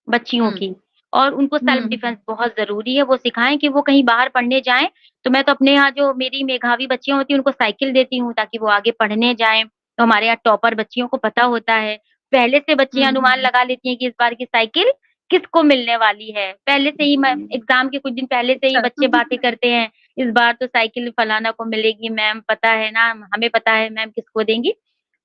बच्चियों हुँ, की। और उनको हुँ, सेल्फ हुँ, डिफेंस बहुत ज़रूरी है, वो सिखाएँ कि वो कहीं बाहर पढ़ने जाएँ, तो मैं तो अपने यहाँ जो मेरी मेधावी बच्चियाँ होती हैं उनको साइकिल देती हूँ ताकि वो आगे पढ़ने जाएँ। तो हमारे यहाँ टॉपर बच्चियों को पता होता है, पहले से हुँ, बच्चियाँ अनुमान हुँ, लगा लेती हैं कि इस बार की साइकिल किसको मिलने वाली है। पहले से ही मैं एग्ज़ाम के कुछ दिन पहले से ही अच्छा। बच्चे बातें करते हैं, इस बार तो साइकिल फलाना को मिलेगी मैम पता है ना, हमें पता है मैम किसको देंगी।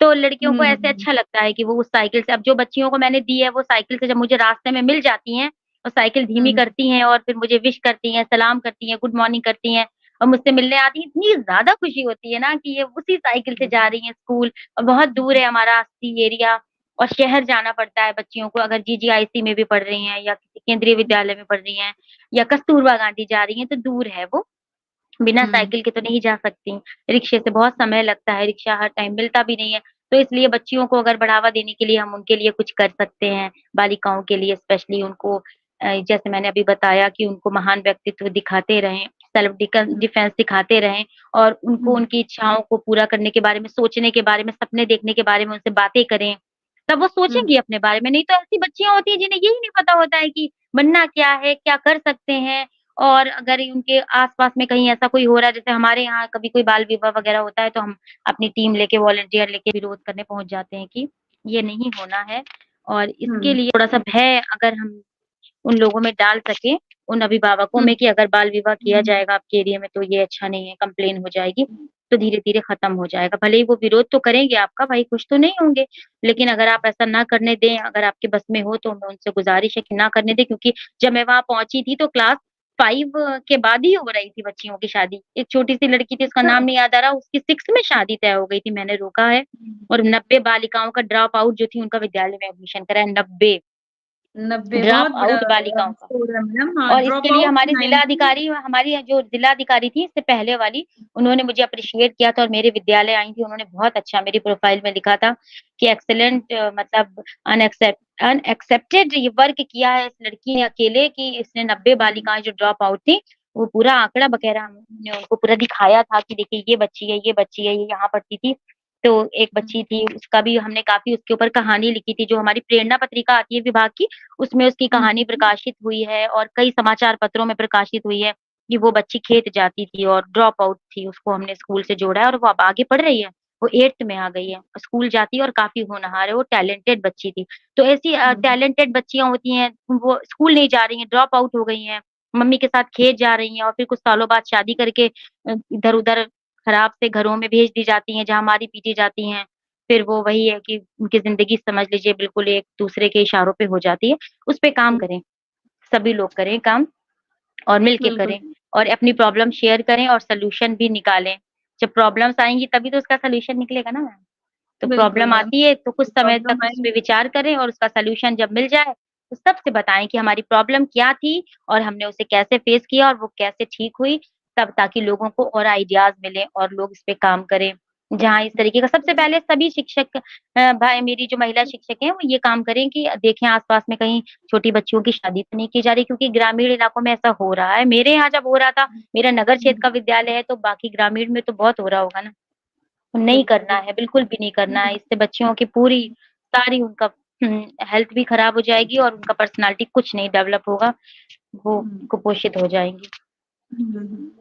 तो लड़कियों को हुँ, ऐसे हुँ, अच्छा लगता है कि वो उस साइकिल से अब जो बच्चियों को मैंने दी है वो साइकिल से जब मुझे रास्ते में मिल जाती हैं और साइकिल धीमी हुँ, करती हैं और फिर मुझे विश करती हैं, सलाम करती हैं, गुड मॉर्निंग करती हैं और मुझसे मिलने आती हैं, इतनी ज़्यादा खुशी होती है ना कि ये उसी साइकिल से जा रही हैं स्कूल और बहुत दूर है हमारा अस्सी एरिया और शहर जाना पड़ता है बच्चियों को अगर जीजीआईसी में भी पढ़ रही हैं या किसी केंद्रीय विद्यालय में पढ़ रही हैं या कस्तूरबा गांधी जा रही हैं तो दूर है वो। बिना हुँ, साइकिल के तो नहीं जा सकती। रिक्शे से बहुत समय लगता है, रिक्शा हर टाइम मिलता भी नहीं है। तो इसलिए बच्चियों को अगर बढ़ावा देने के लिए हम उनके लिए कुछ कर सकते हैं, बालिकाओं के लिए स्पेशली उनको जैसे मैंने अभी बताया कि उनको महान व्यक्तित्व दिखाते रहें, सेल्फ हुँ, डिफेंस सिखाते रहें और उनको हुँ, उनकी इच्छाओं को पूरा करने के बारे में, सोचने के बारे में, सपने देखने के बारे में उनसे बातें करें। तब वो हुँ, सोचेंगी अपने बारे में, नहीं तो ऐसी बच्चियाँ होती हैं जिन्हें यही नहीं पता होता है कि बनना क्या है, क्या कर सकते हैं और अगर उनके आस-पास में कहीं ऐसा कोई हो रहा है, जैसे हमारे यहाँ कभी कोई बाल विवाह वगैरह होता है, तो हम अपनी टीम लेके वॉलंटियर लेके विरोध करने पहुँच जाते हैं कि ये नहीं होना है और इसके हुँ, लिए थोड़ा-सा भय अगर हम उन लोगों में डाल सकें, उन अभिभावकों हुँ, में कि अगर बाल विवाह किया हुँ, जाएगा आपके एरिया में तो ये अच्छा नहीं है, कंप्लेन हो जाएगी, तो धीरे-धीरे खत्म हो जाएगा। भले ही वो विरोध तो करेंगे आपका, भाई खुश तो नहीं होंगे, लेकिन अगर आप ऐसा ना करने दें, अगर आपके बस में हो तो मैं उनसे गुज़ारिश है कि ना करने दें क्योंकि जब मैं वहाँ पहुँची थी तो क्लास 5 के बाद ही हो रही थी बच्चियों की शादी। एक छोटी-सी लड़की थी उसका अच्छा। नाम नहीं याद आ रहा, उसकी 6 में शादी तय हो गई थी, मैंने रोका है हुँ, और 90 बालिकाओं का ड्रॉप आउट जो थी उनका विद्यालय में एडमिशन करा है, 90 90 ड्रॉप बहुत बड़ा आउट बालिकाओं का। स्कोर है मैम हाँ, और इसके ड्रॉप लिए आउट हमारी 90 जिलाधिकारी हमारी जो जिलाधिकारी थी इससे पहले वाली, उन्होंने मुझे एप्रिशिएट किया था और मेरे विद्यालय आई थी, उन्होंने बहुत अच्छा मेरी प्रोफाइल में लिखा था कि एक्सीलेंट मतलब अनएक्सेप्टेड ये वर्क किया है इस लड़की ने अकेले कि इसने 90 बालिकाएँ जो ड्रॉप आउट थी, वो पूरा आंकड़ा वगैरह हमने उनको पूरा दिखाया था कि देखिए ये बच्ची है, ये बच्ची है, ये यहाँ पढ़ती थी। तो एक बच्ची थी, उसका भी हमने काफ़ी उसके ऊपर कहानी लिखी थी, जो हमारी प्रेरणा पत्रिका आती है विभाग की, उसमें उसकी हुँ, कहानी प्रकाशित हुई है और कई समाचार पत्रों में प्रकाशित हुई है कि वो बच्ची खेत जाती थी और ड्रॉप आउट थी, उसको हमने स्कूल से जोड़ा है और वो अब आगे पढ़ रही है। वो 8th में आ गई है, स्कूल जाती है और काफ़ी होनहार है, वो टैलेंटेड बच्ची थी। तो ऐसी हुँ, टैलेंटेड बच्चियाँ होती हैं, वो स्कूल नहीं जा रही हैं, ड्रॉप आउट हो गई हैं, मम्मी के साथ खेत जा रही हैं और फिर कुछ सालों बाद शादी करके इधर-उधर खराब से घरों में भेज दी जाती हैं, जहाँ मारी पीटी जाती हैं। फिर वो वही है कि उनकी ज़िंदगी समझ लीजिए बिल्कुल एक-दूसरे के इशारों पे हो जाती है। उस पे काम बिल्कुल, करें, सभी लोग करें काम और मिल के बिल्कुल, करें और अपनी प्रॉब्लम शेयर करें और सॉल्यूशन भी निकालें। जब प्रॉब्लम्स आएँगी तभी तो उसका सॉल्यूशन निकलेगा ना मैम। तो बिल्कुल प्रॉब्लम मैम। आती है तो कुछ समय प्रॉब्लम तक उस आएगी पे विचार करें और उसका सॉल्यूशन जब मिल जाए, तो सबसे बताएँ कि हमारी प्रॉब्लम क्या थी और हमने उसे कैसे फेस किया और वो कैसे ठीक हुई, तब ताकि लोगों को और आइडियाज़ मिलें और लोग इस पे काम करें। जहाँ इस तरीके का सबसे पहले सभी शिक्षक भाई मेरी जो महिला शिक्षक हैं, वो ये काम करें कि देखें आस-पास में कहीं छोटी बच्चियों की शादी तो नहीं की जा रही क्योंकि ग्रामीण इलाकों में ऐसा हो रहा है। मेरे यहाँ जब हो रहा था, मेरा नगर क्षेत्र हुँ, का विद्यालय है, तो बाकी ग्रामीण में तो बहुत हो रहा होगा ना? नहीं बिल्कुल, करना है, बिल्कुल। बिल्कुल भी नहीं करना है। इससे बच्चियों की पूरी सारी उनका हेल्थ भी खराब हो जाएगी और उनका पर्सनैलिटी कुछ नहीं डेवलप होगा, वो हुँ, कुपोषित हो जाएँगी। हुँ, हुँ।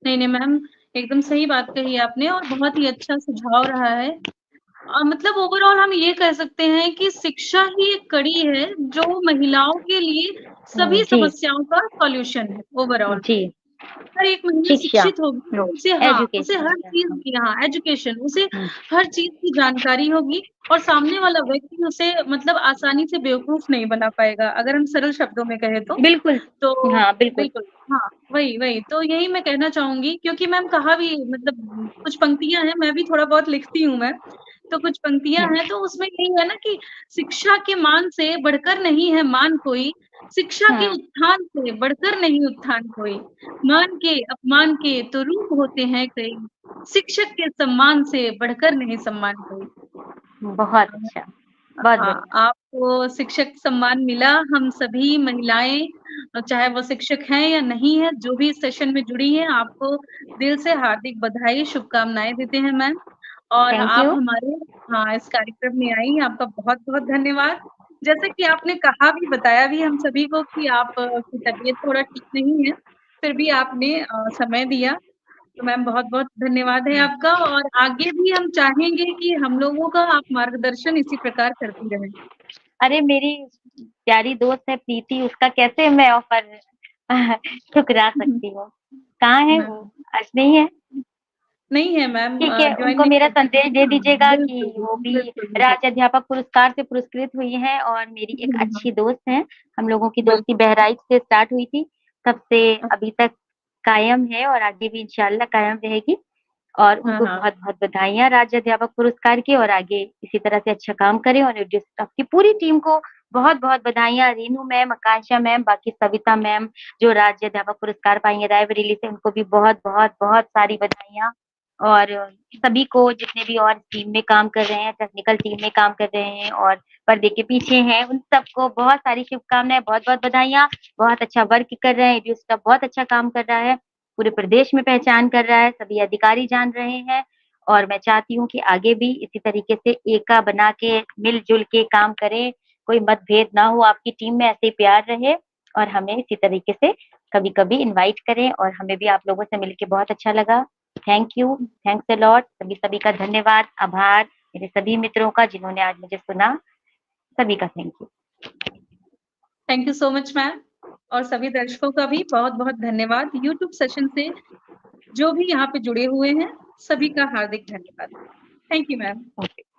नहीं, नहीं मैम, एकदम सही बात कही आपने और बहुत ही अच्छा सुझाव रहा है। मतलब ओवरऑल हम ये कह सकते हैं कि शिक्षा ही एक कड़ी है, जो महिलाओं के लिए सभी जी, समस्याओं का सॉल्यूशन है ओवरऑल। जी, अगर एक महिला शिक्षा, शिक्षित होगी तो नो उसे हाँ, उसे एजुकेशन हो हर गया। चीज़ हाँ, की हाँ, एजुकेशन उसे हुँ, हर चीज़ की जानकारी होगी और सामने वाला व्यक्ति उसे मतलब आसानी से बेवकूफ़ नहीं बना पाएगा, अगर हम सरल शब्दों में कहें तो। बिल्कुल। तो हाँ, बिल्कुल। बिल्कुल, हाँ, वही। तो यही मैं कहना चाहूँगी क्योंकि मैम कहा भी मतलब कुछ पंक्तियाँ हैं, मैं भी थोड़ा बहुत लिखती हूँ मैं। तो कुछ पंक्तियाँ हुँ, हैं, तो उसमें यही है ना कि शिक्षा के मान से बढ़कर नहीं है मान कोई, शिक्षा के उत्थान से बढ़कर नहीं उत्थान कोई, मान के अपमान के तो रूप होते हैं कई, शिक्षक के सम्मान से बढ़कर नहीं सम्मान कोई। बहुत अच्छा, बहुत हाँ, बढ़िया। आपको शिक्षक सम्मान मिला। हम सभी महिलाएँ चाहे वो शिक्षक हैं या नहीं है, जो भी इस सेशन में जुड़ी हैं, आपको दिल से हार्दिक बधाई, शुभकामनाएँ देते हैं मैम। और थैंक आप यू। हमारे हाँ, इस कार्यक्रम में आईं, आपका बहुत-बहुत धन्यवाद। जैसे कि आपने कहा भी, बताया भी हम सभी को कि आप की तबीयत थोड़ा ठीक नहीं है, फिर भी आपने समय दिया। तो मैम बहुत-बहुत धन्यवाद है आपका, और आगे भी हम चाहेंगे कि हम लोगों का आप मार्गदर्शन इसी प्रकार करती रहें। अरे मेरी प्यारी दोस्त है प्रीति, उसका कैसे मैं ऑफर ठुकरा सकती हूँ? कहाँ है मैम वो? आज नहीं है? नहीं है मैम, ठीक है, जॉइन उनको नहीं मेरा कर संदेश दे हाँ, दीजिएगा कि बिल्कुल, वो भी बिल्कुल, बिल्कुल। राज्य अध्यापक पुरस्कार से पुरस्कृत हुई हैं और मेरी एक अच्छी दोस्त हैं। हम लोगों की दोस्ती बिल्कुल। बहराइच से स्टार्ट हुई थी, तब से अभी अच्छा, तक कायम है और आगे भी इंशाल्लाह कायम रहेगी। और हाँ, उनको हाँ। बहुत-बहुत बधाइयाँ राज्य अध्यापक पुरस्कार की, और आगे इसी तरह से अच्छा काम करें। और रेडियो स्टाफ की पूरी टीम को बहुत-बहुत बधाइयाँ, रीनू मैम, आकांक्षा मैम, बाकी सविता मैम जो राज्य अध्यापक पुरस्कार पाई हैं रायबरेली से, उनको भी बहुत-बहुत बहुत सारी बधाइयाँ। और सभी को जितने भी और टीम में काम कर रहे हैं, टेक्निकल टीम में काम कर रहे हैं और पर्दे के पीछे हैं, उन सबको बहुत सारी शुभकामनाएँ, बहुत-बहुत बधाइयाँ। बहुत अच्छा वर्क कर रहे हैं, रेडियो स्टाफ बहुत अच्छा काम कर रहा है, पूरे प्रदेश में पहचान कर रहा है, सभी अधिकारी जान रहे हैं। और मैं चाहती हूँ कि आगे भी इसी तरीके से एका बना के, मिल-जुल के काम करें, कोई मतभेद ना हो, आपकी टीम में ऐसे ही प्यार रहे और हमें इसी तरीके से कभी-कभी इनवाइट करें। और हमें भी आप लोगों से मिलके बहुत अच्छा लगा। Thank you, thanks a lot. सभी का धन्यवाद, आभार मेरे सभी मित्रों का जिन्होंने आज मुझे सुना, सभी का thank you. Thank you so much ma'am, और सभी दर्शकों का भी बहुत-बहुत धन्यवाद। यूट्यूब सेशन से जो भी यहाँ पे जुड़े हुए हैं, सभी का हार्दिक धन्यवाद। Thank you ma'am. ओके।